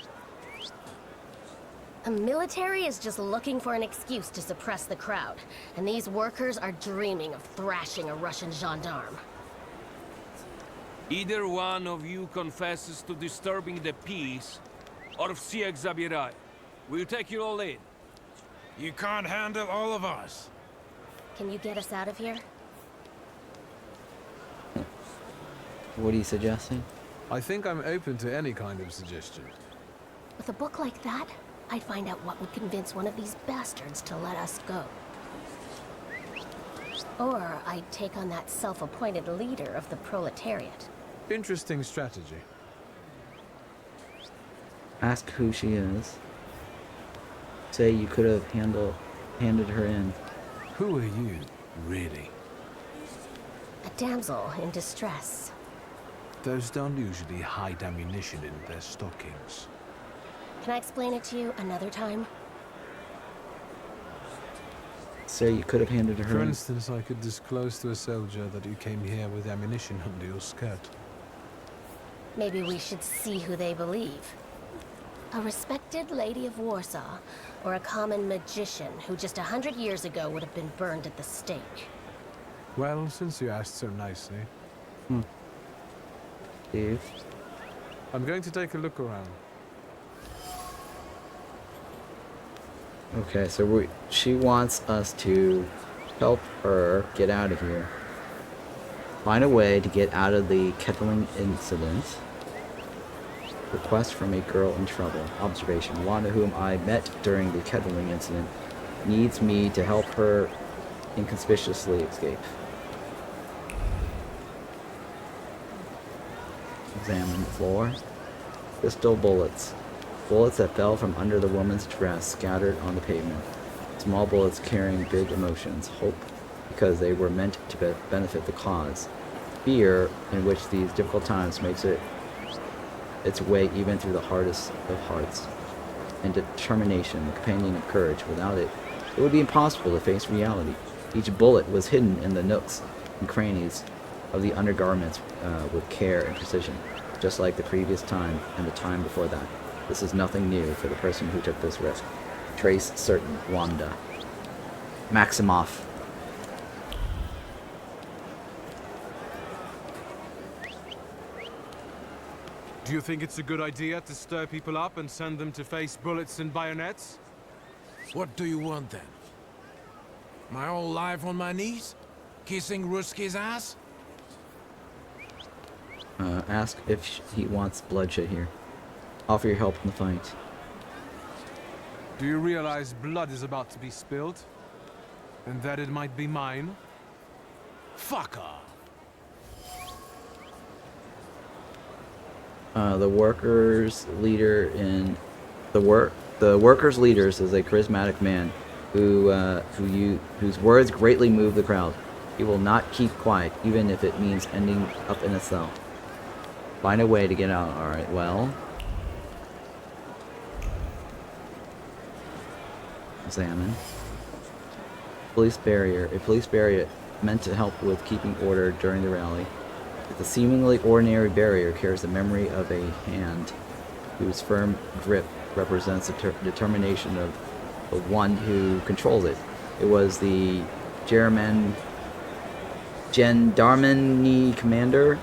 The military is just looking for an excuse to suppress the crowd, and these workers are dreaming of thrashing a Russian gendarme. Either one of you confesses to disturbing the peace, or всех забирай. We'll take you all in. You can't handle all of us. Can you get us out of here? What are you suggesting? I think I'm open to any kind of suggestion. With a book like that, I'd find out what would convince one of these bastards to let us go. Or I'd take on that self-appointed leader of the proletariat. Interesting strategy. Ask who she is. Say you could have handed her in. Who are you, really? A damsel in distress. Those don't usually hide ammunition in their stockings. Can I explain it to you another time? Say you could have handed her For in. instance, I could disclose to a soldier that you came here with ammunition under your skirt. Maybe we should see who they believe. A respected lady of Warsaw, or a common magician who just 100 years ago would have been burned at the stake. Well, since you asked so nicely. Steve? I'm going to take a look around. Okay, so she wants us to help her get out of here. Find a way to get out of the kettling incident. Request from a girl in trouble. Observation. Wanda, whom I met during the kettling incident, needs me to help her inconspicuously escape. Examine the floor. Pistol bullets. Bullets that fell from under the woman's dress scattered on the pavement. Small bullets carrying big emotions. Hope, because they were meant to benefit the cause. Fear, in which these difficult times makes its way even through the hardest of hearts. And determination, the companion of courage. Without it, it would be impossible to face reality. Each bullet was hidden in the nooks and crannies of the undergarments with care and precision, just like the previous time and the time before that. This is nothing new for the person who took this risk. Trace certain. Wanda. Maximoff. Do you think it's a good idea to stir people up and send them to face bullets and bayonets? What do you want then? My whole life on my knees? Kissing Ruski's ass? Ask if he wants bloodshed here. Offer your help in the fight. Do you realize blood is about to be spilled? And that it might be mine? Fuck off! The workers' leader in the workers' leaders is a charismatic man whose words greatly move the crowd. He will not keep quiet, even if it means ending up in a cell. Find a way to get out. All right. Well. Examine. Police barrier. A police barrier meant to help with keeping order during the rally. The seemingly ordinary barrier carries the memory of a hand whose firm grip represents the determination of the one who controls it. It was the Gendarmerie commander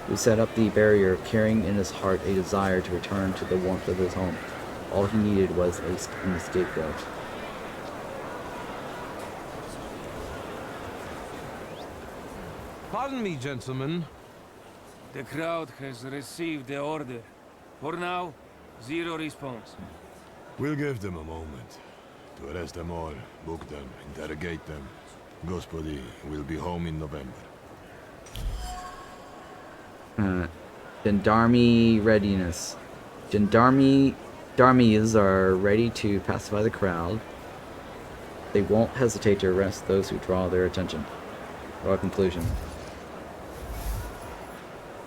who set up the barrier, carrying in his heart a desire to return to the warmth of his home. All he needed was an scapegoat. Pardon me, gentlemen. The crowd has received the order. For now, zero response. We'll give them a moment. To arrest them all, book them, interrogate them. Gospodi will be home in November. Gendarmerie readiness. Gendarmes are ready to pacify the crowd. They won't hesitate to arrest those who draw their attention. Or conclusion.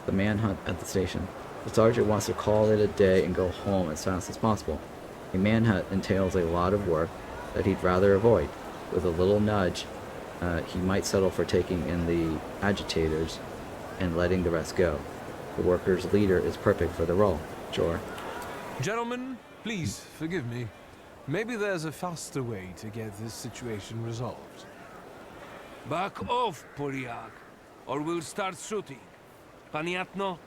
The manhunt at the station. The sergeant wants to call it a day and go home as fast as possible. A manhunt entails a lot of work that he'd rather avoid. With a little nudge, he might settle for taking in the agitators and letting the rest go. The workers' leader is perfect for the role. Sure. Gentlemen, please forgive me. Maybe there's a faster way to get this situation resolved. Back off, Poliak, or we'll start shooting. Paniatno,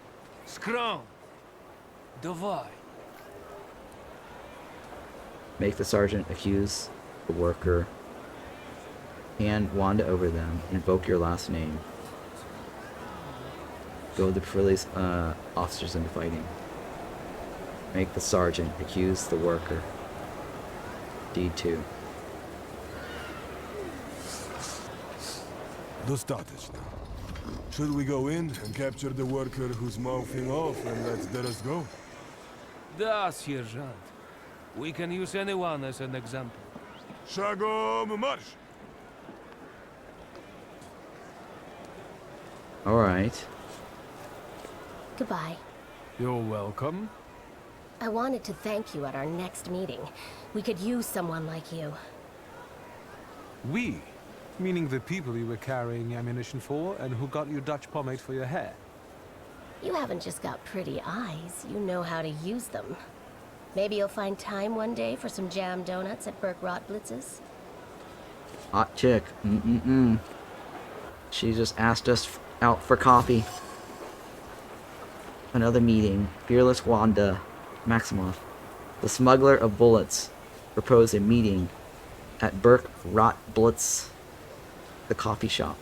skrom. Dawaj. Make the sergeant accuse the worker. Hand Wanda over them. Invoke your last name. Go to release officers into fighting. Make the sergeant accuse the worker. D2. Dostateczno. Should we go in and capture the worker who's mouthing off and let the rest go? Da, sierżant. We can use anyone as an example. Szagom marsz! Alright. Goodbye. You're welcome. I wanted to thank you at our next meeting. We could use someone like you. We? Meaning the people you were carrying ammunition for and who got you Dutch pomade for your hair. You haven't just got pretty eyes, you know how to use them. Maybe you'll find time one day for some jam donuts at Burke Rotblitz's? Hot chick. She just asked us out for coffee. Another meeting. Fearless Wanda Maximoff. The smuggler of bullets proposed a meeting at Burke Rotblitz, the coffee shop.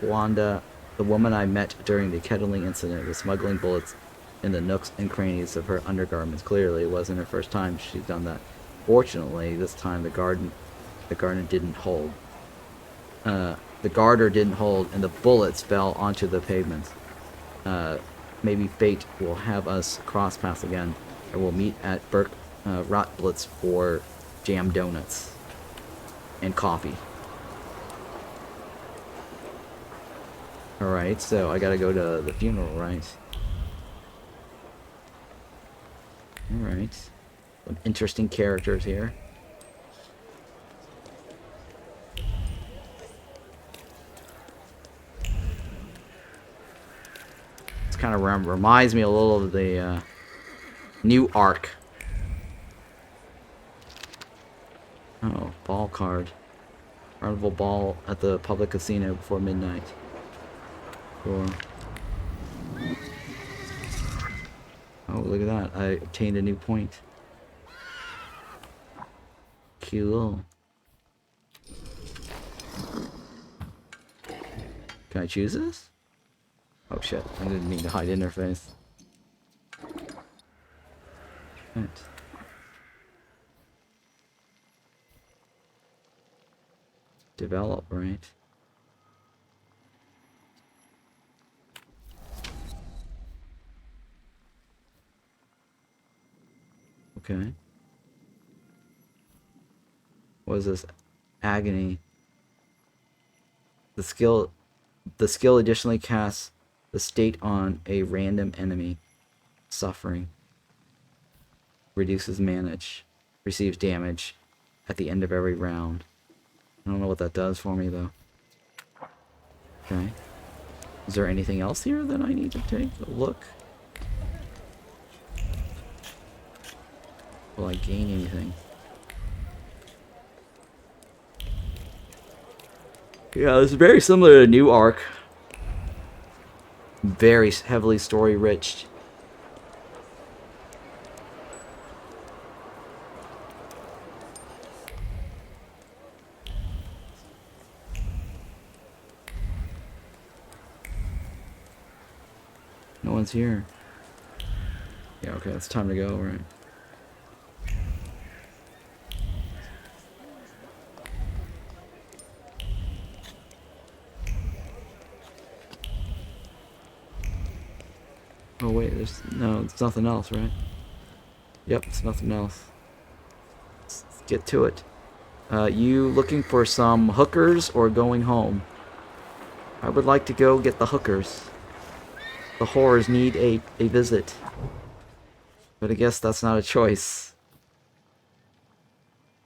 Wanda, the woman I met during the kettling incident, was smuggling bullets in the nooks and crannies of her undergarments. Clearly, it wasn't her first time she'd done that. Fortunately, this time the garter didn't hold. The garter didn't hold, and the bullets fell onto the pavement. Maybe fate will have us cross paths again, and we'll meet at Burke Rotblitz for jam donuts and coffee. Alright, so I gotta go to the funeral, right? Alright. Some interesting characters here. This kind of reminds me a little of the new arc. Oh, ball card. Carnival ball at the public casino before midnight. Cool. Oh, look at that. I obtained a new point. Cool. Can I choose this? Oh shit, I didn't mean to hide interface. Right. Develop, right? Okay. What is this? Agony. The skill additionally casts the state on a random enemy. Suffering. Reduces manage. Receives damage at the end of every round. I don't know what that does for me though. Okay. Is there anything else here that I need to take a look? Will I gain anything? Yeah, it's very similar to New Arc. Very heavily story-rich. No one's here. Yeah, okay, it's time to go, right? Oh wait, there's nothing else, right? Yep, it's nothing else. Let's get to it. You looking for some hookers or going home? I would like to go get the hookers. The whores need a visit. But I guess that's not a choice.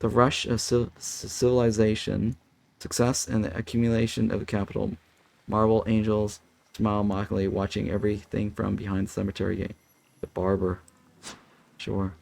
The rush of civilization Success in the accumulation of the capital. Marble angels smile mockingly, watching everything from behind the cemetery gate. The barber. Sure.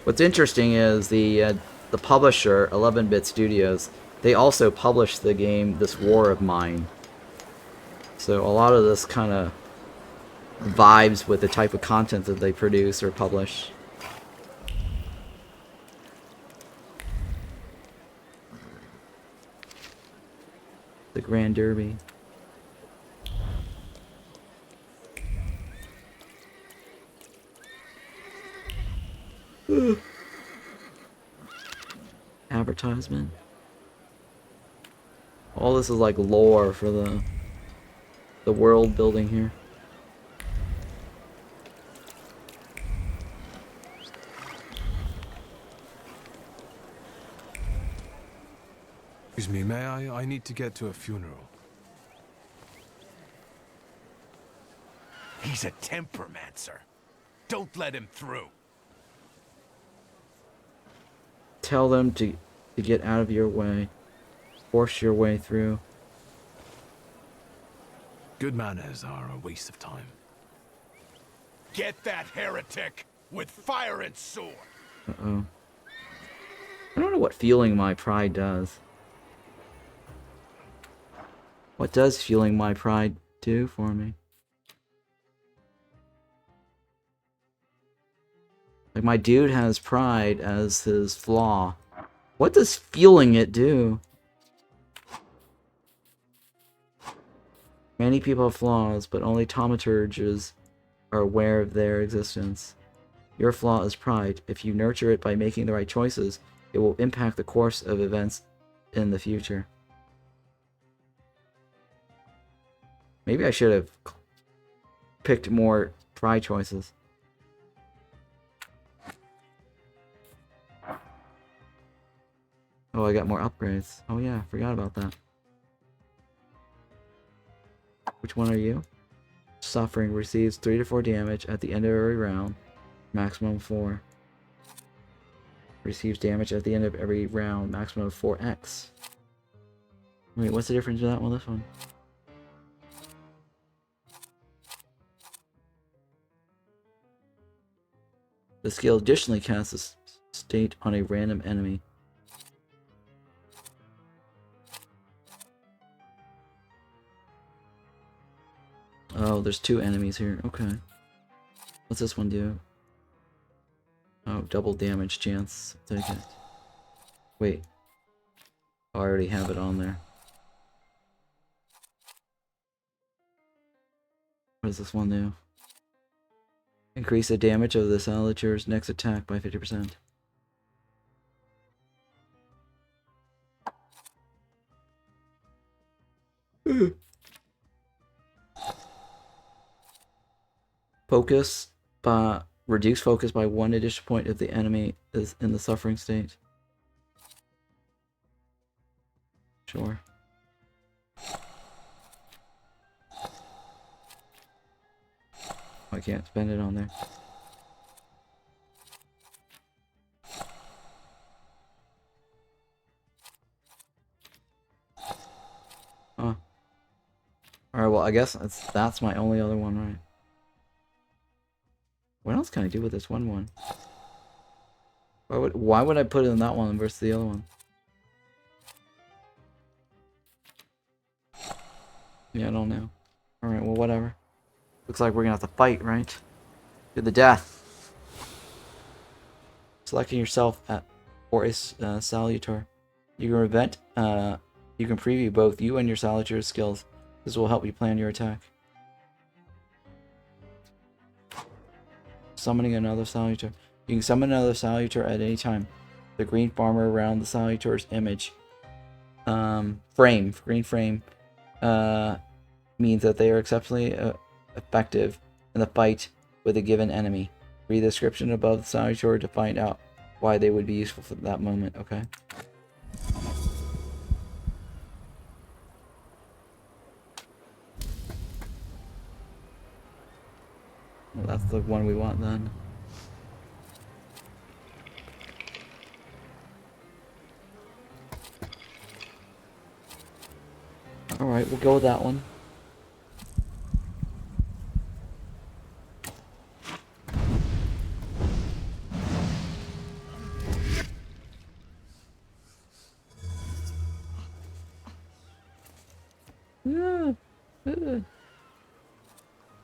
What's interesting is the publisher, 11-Bit Studios, they also published the game This War of Mine. So a lot of this kind of vibes with the type of content that they produce or publish. The Grand Derby. Advertisement. All this is like lore for the world building here. Excuse me, may I? I need to get to a funeral. He's a tempermancer. Don't let him through. Tell them to get out of your way. Force your way through. Good manners are a waste of time. Get that heretic with fire and sword. Uh-oh. I don't know what fueling my pride does. What does fueling my pride do for me? Like, my dude has pride as his flaw. What does fueling it do? Many people have flaws, but only Thaumaturges are aware of their existence. Your flaw is pride. If you nurture it by making the right choices, it will impact the course of events in the future. Maybe I should have picked more pride choices. Oh, I got more upgrades. Oh yeah, forgot about that. Which one are you? Suffering receives 3 to 4 damage at the end of every round. Maximum 4. Receives damage at the end of every round. Maximum of 4x. Wait, what's the difference between that one and this one? The skill additionally casts a state on a random enemy. Oh, there's 2 enemies here. Okay. What's this one do? Oh, double damage chance. Take it. Wait. Oh, I already have it on there. What does this one do? Increase the damage of the Salutor's next attack by 50%. Focus by reduce focus by 1 additional point if the enemy is in the suffering state. Sure. I can't spend it on there. Huh. Alright, well I guess that's my only other one, right? What else can I do with this one? Why would I put it in that one versus the other one? Yeah, I don't know. Alright, well whatever. Looks like we're gonna have to fight, right? To the death. Selecting yourself for a Salutor. You can preview both you and your Salutor's skills. This will help you plan your attack. Summoning another Salutor. You can summon another Salutor at any time. The green farmer around the Salutor's image green frame means that they are exceptionally effective in the fight with a given enemy. Read the description above the Salutor to find out why they would be useful for that moment, okay? the one we want then. Alright, we'll go with that one.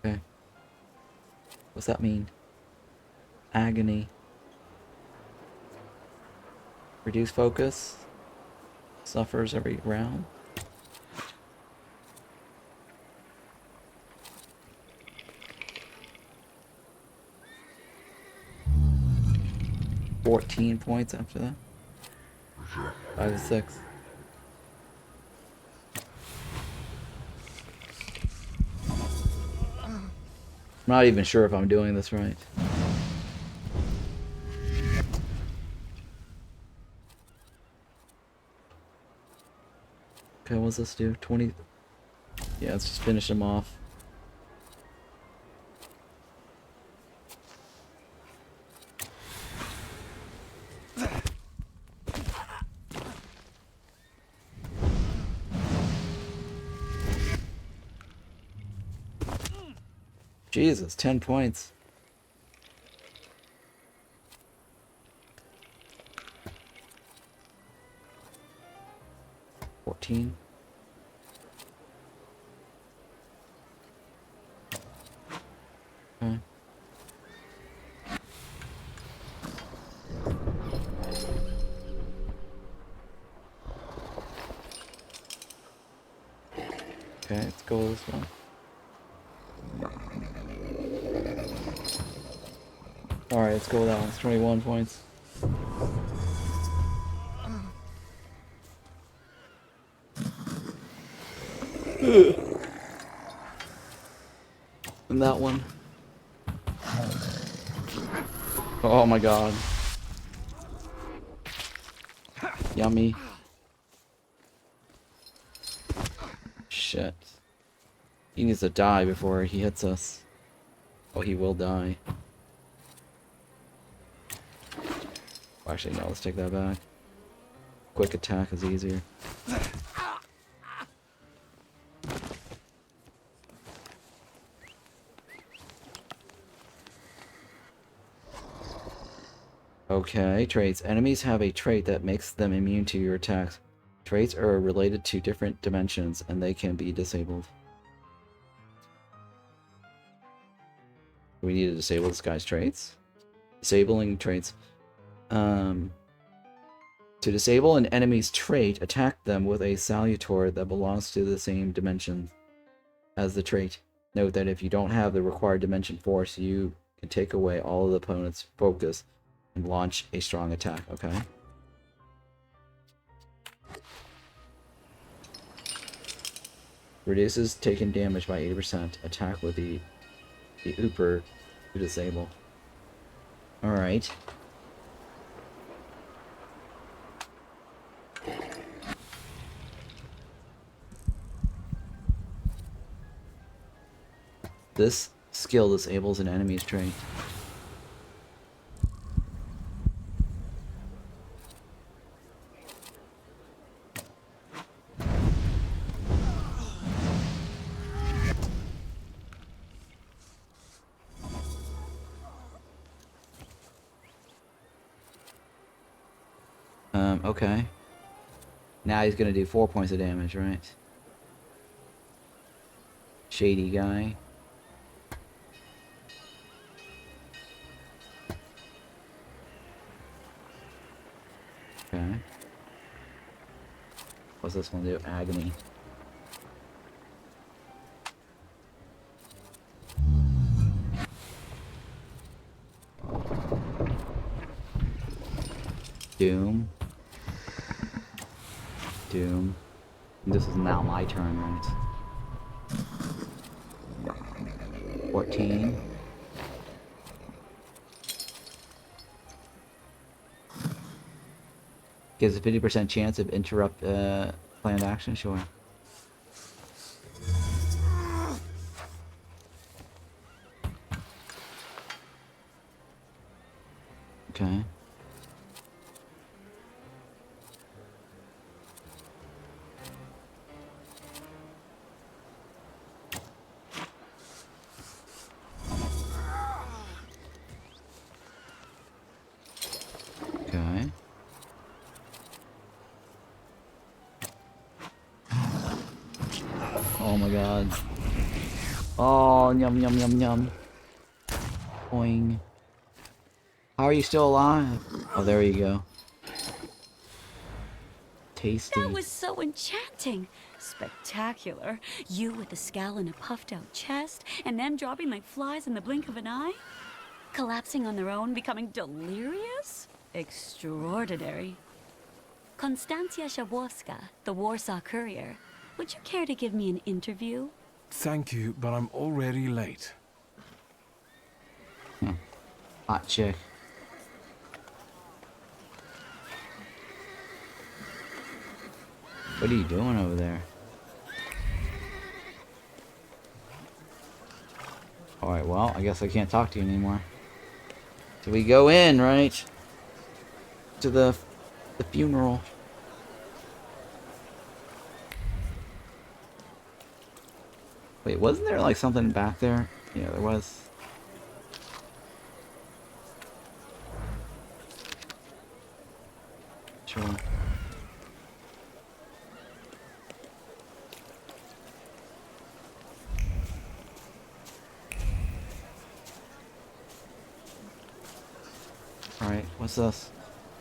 Okay. What's that mean? Agony. Reduce focus. Suffers every round. $14 points after that. 5 to 6. I'm not even sure if I'm doing this right. Okay, what's this do? 20. Yeah, let's just finish him off. Jesus, 10 points. Okay. Okay, let's go with this one. Alright, let's go with that one. It's 21 points. And that one. Oh my god. Yummy. Shit. He needs to die before he hits us. Oh, he will die. Oh, actually, no, let's take that back. Quick attack is easier. Okay, traits. Enemies have a trait that makes them immune to your attacks. Traits are related to different dimensions, and they can be disabled. We need to disable this guy's traits. Disabling traits. To disable an enemy's trait, attack them with a Salutor that belongs to the same dimension as the trait. Note that if you don't have the required dimension force, you can take away all of the opponent's focus and launch a strong attack, okay? Reduces taken damage by 80%. Attack with the Ooper to disable. Alright. This skill disables an enemy's trait. Okay. Now he's gonna do 4 points of damage, right? Shady guy. Okay. What's this one do? Agony. Doom. Doom. This is now my turn, right? 14. Gives a 50% chance of interrupt planned action, sure. Okay. Okay. Oh my god. Oh, yum yum yum yum. Boing. How are you still alive? Oh, there you go. Tasty. That was so enchanting. Spectacular. You with a scowl and a puffed out chest, and them dropping like flies in the blink of an eye? Collapsing on their own, becoming delirious? Extraordinary. Konstancja Szabłowska, the Warsaw Courier. Would you care to give me an interview? Thank you, but I'm already late. Hot chick. What are you doing over there? Alright, well, I guess I can't talk to you anymore. So we go in, right? To the funeral. Wait, wasn't there like something back there? Yeah, there was. Sure. Alright, what's this?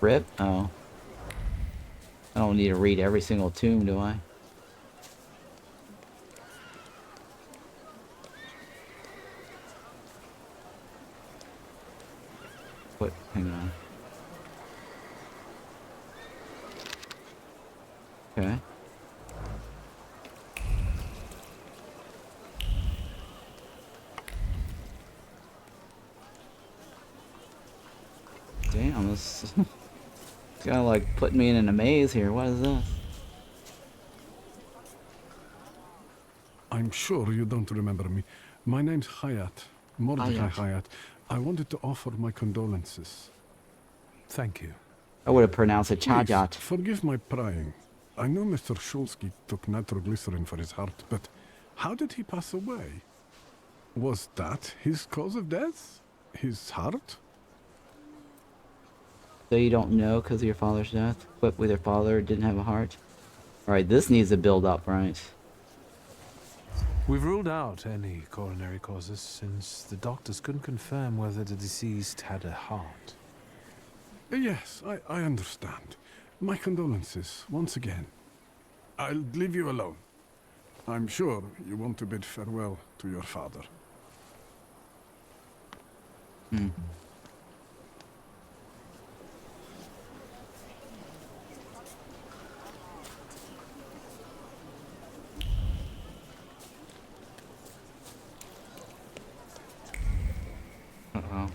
Rip? Oh. I don't need to read every single tomb, do I? What? Hang on. Okay. Damn, this it's kind of like putting me in a maze here. What is this? I'm sure you don't remember me. My name's Hayat. Mordecai Hayat. I wanted to offer my condolences. Thank you. I would have pronounced it Please, Chajat. forgive my prying. I know Mr. Shulsky took nitroglycerin for his heart, but how did he pass away? Was that his cause of death? His heart? So you don't know because of your father's death? What, with your father didn't have a heart? Alright, this needs to build up, right? We've ruled out any coronary causes since the doctors couldn't confirm whether the deceased had a heart. Yes, I understand. My condolences, once again. I'll leave you alone. I'm sure you want to bid farewell to your father. Uh-oh.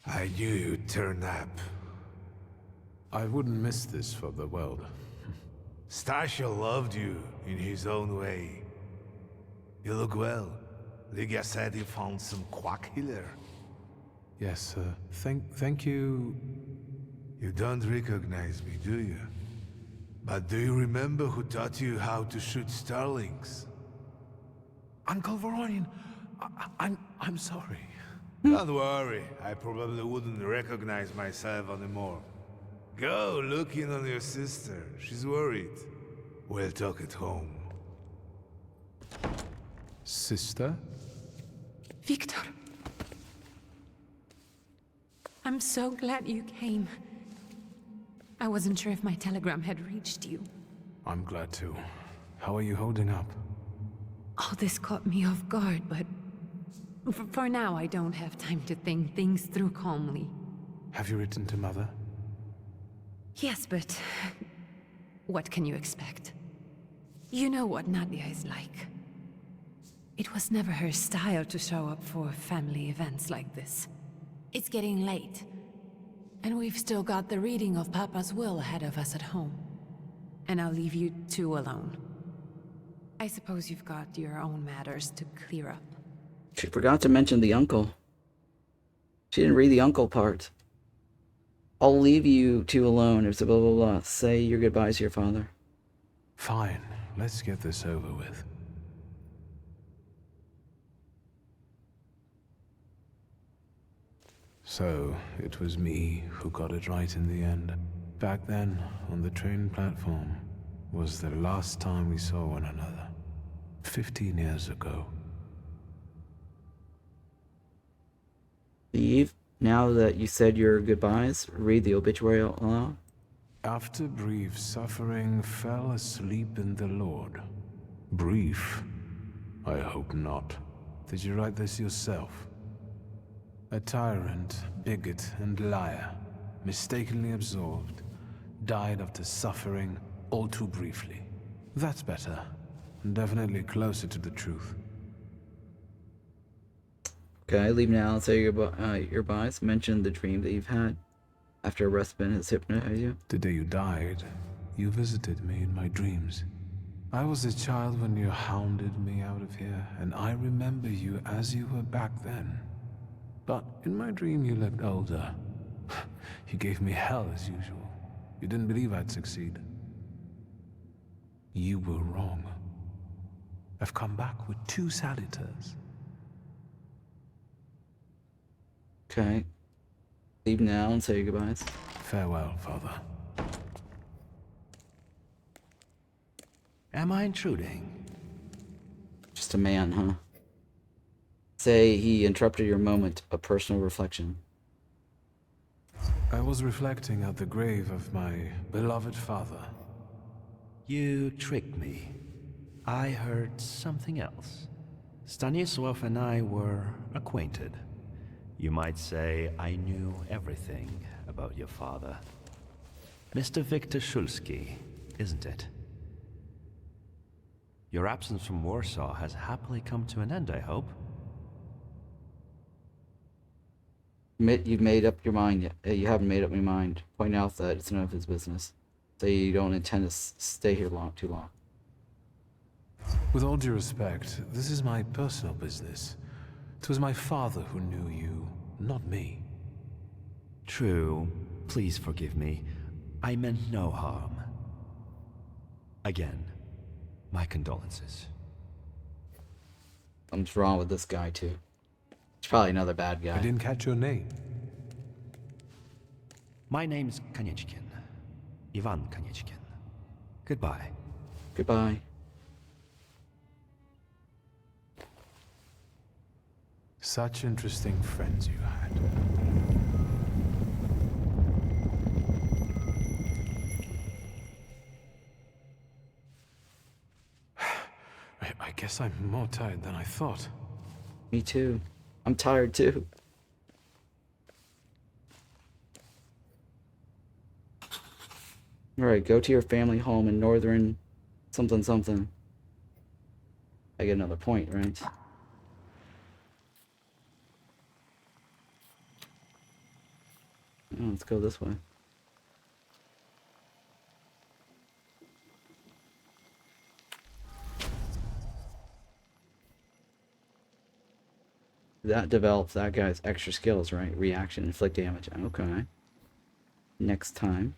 I knew you'd turn up. I wouldn't miss this for the world. Stasha loved you in his own way. You look well. Ligia said he found some quack healer. Yes, sir. Thank you. You don't recognize me, do you? But do you remember who taught you how to shoot starlings? Uncle Voronin, I'm sorry. Don't worry, I probably wouldn't recognize myself anymore. Go look in on your sister. She's worried. We'll talk at home. Sister? Victor. I'm so glad you came. I wasn't sure if my telegram had reached you. I'm glad too. How are you holding up? All this caught me off guard, but for now I don't have time to think things through calmly. Have you written to Mother? Yes, but what can you expect? You know what Nadia is like. It was never her style to show up for family events like this. It's getting late, and we've still got the reading of Papa's will ahead of us at home. And I'll leave you two alone. I suppose you've got your own matters to clear up. She forgot to mention the uncle. She didn't read the uncle part. I'll leave you two alone. It's a blah blah blah. Say your goodbyes to your father. Fine, let's get this over with. So, it was me who got it right in the end. Back then, on the train platform, was the last time we saw one another. 15 years ago. Steve, now that you said your goodbyes, read the obituary out loud. After brief suffering, fell asleep in the Lord. Brief? I hope not. Did you write this yourself? A tyrant, bigot, and liar, mistakenly absolved, died after suffering all too briefly. That's better. Definitely closer to the truth. Okay, leave now and say your goodbyes. Mention the dream that you've had after Rasputin has hypnotized you. The day you died, you visited me in my dreams. I was a child when you hounded me out of here, and I remember you as you were back then. But in my dream you looked older. You gave me hell as usual. You didn't believe I'd succeed. You were wrong. I've come back with 2 Salutors. Okay. Leave now and say your goodbyes. Farewell, Father. Am I intruding? Just a man, huh? Say he interrupted your moment of personal reflection. I was reflecting at the grave of my beloved father. You tricked me. I heard something else. Stanisław and I were acquainted. You might say I knew everything about your father. Mr. Victor Szulski, isn't it? Your absence from Warsaw has happily come to an end, I hope. Admit you've made up your mind yet. You haven't made up your mind. Point out that it's none of his business. Say you don't intend to stay here too long. With all due respect, this is my personal business. It was my father who knew you, not me. True. Please forgive me. I meant no harm. Again, my condolences. Something's wrong with this guy, too. He's probably another bad guy. I didn't catch your name. My name's Konieczkin. Ivan Konieczkin. Goodbye. Goodbye. Such interesting friends you had. I guess I'm more tired than I thought. Me too. I'm tired too. Alright, go to your family home in northern something something. I get another point, right? Oh, let's go this way. That develops that guy's extra skills, right? Reaction, inflict damage. Okay. Next time.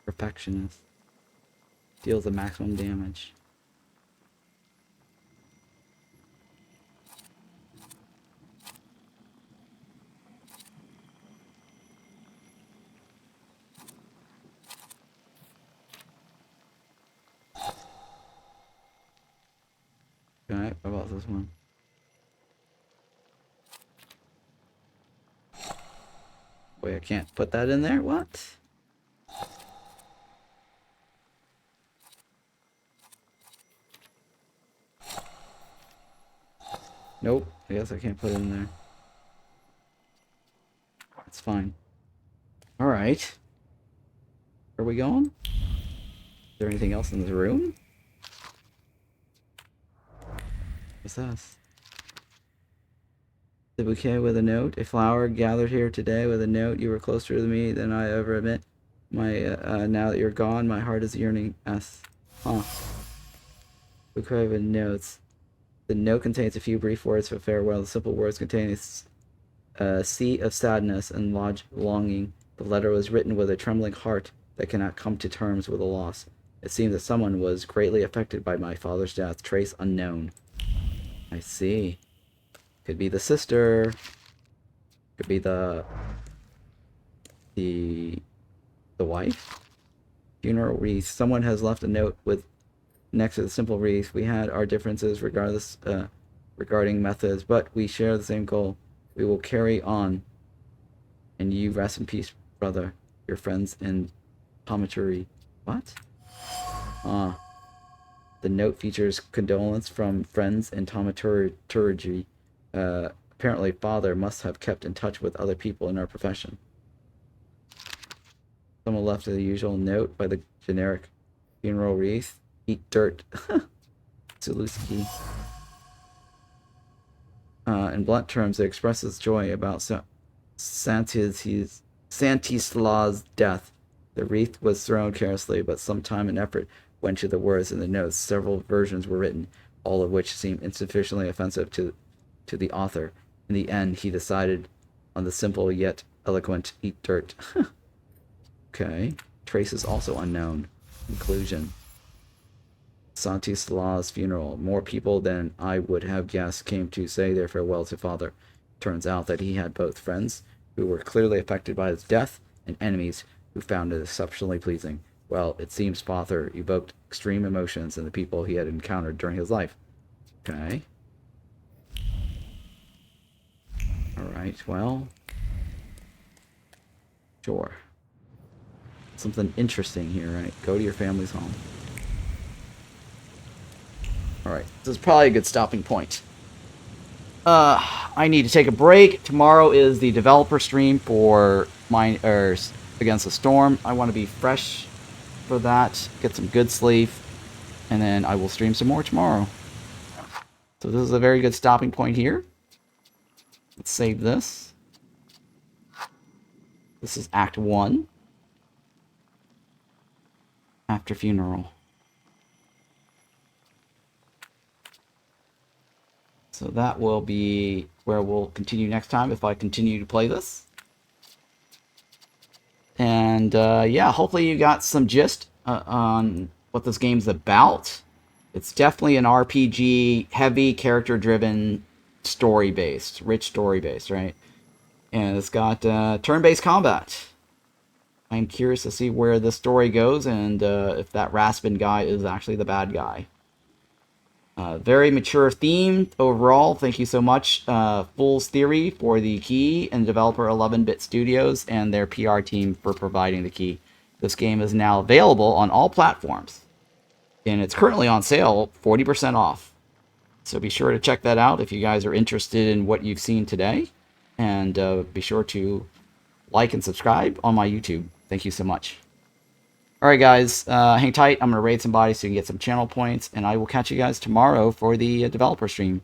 Perfectionist. Deals the maximum damage. Okay, what about this one? Wait, I can't put that in there? What? Nope, I guess I can't put it in there. That's fine. Alright. Where are we going? Is there anything else in this room? What's this? The bouquet with a note. A flower gathered here today with a note. You were closer to me than I ever admit. Now that you're gone, my heart is yearning. Huh. Bukhaven notes. The note contains a few brief words of farewell. The simple words contain a sea of sadness and longing. The letter was written with a trembling heart that cannot come to terms with a loss. It seems that someone was greatly affected by my father's death. Trace unknown. I see. Could be the sister. Could be the wife. Funeral wreath. Someone has left a note with next to the simple wreath. We had our differences regarding methods, but we share the same goal. We will carry on. And you rest in peace, brother. Your friends in Thaumaturge. What? The note features condolence from friends in Thaumaturge. Apparently, father must have kept in touch with other people in our profession. Someone left the usual note by the generic funeral wreath. Eat dirt. Zuluski. In blunt terms, it expresses joy about Santislav's death. The wreath was thrown carelessly, but some time and effort went to the words in the notes. Several versions were written, all of which seemed insufficiently offensive to the author. In the end, he decided on the simple yet eloquent eat dirt. Okay. Trace is also unknown. Conclusion. Santislav's funeral. More people than I would have guessed came to say their farewell to father. Turns out that he had both friends who were clearly affected by his death and enemies who found it exceptionally pleasing. Well, it seems father evoked extreme emotions in the people he had encountered during his life. Okay. Alright, well. Sure. Something interesting here, right? Go to your family's home. Alright, this is probably a good stopping point. I need to take a break. Tomorrow is the developer stream for Against the Storm. I want to be fresh for that, get some good sleep, and then I will stream some more tomorrow. So this is a very good stopping point here. Let's save this. This is Act 1. After funeral. So that will be where we'll continue next time if I continue to play this. And yeah, hopefully you got some gist on what this game's about. It's definitely an RPG, heavy, character-driven, story-based, rich story-based, right? And it's got turn-based combat. I'm curious to see where the story goes and if that Rasputin guy is actually the bad guy. Very mature theme overall. Thank you so much, Fool's Theory, for the key, and developer 11-Bit Studios and their PR team for providing the key. This game is now available on all platforms, and it's currently on sale, 40% off. So be sure to check that out if you guys are interested in what you've seen today, and be sure to like and subscribe on my YouTube. Thank you so much. Alright guys, hang tight. I'm going to raid somebody so you can get some channel points, and I will catch you guys tomorrow for the developer stream.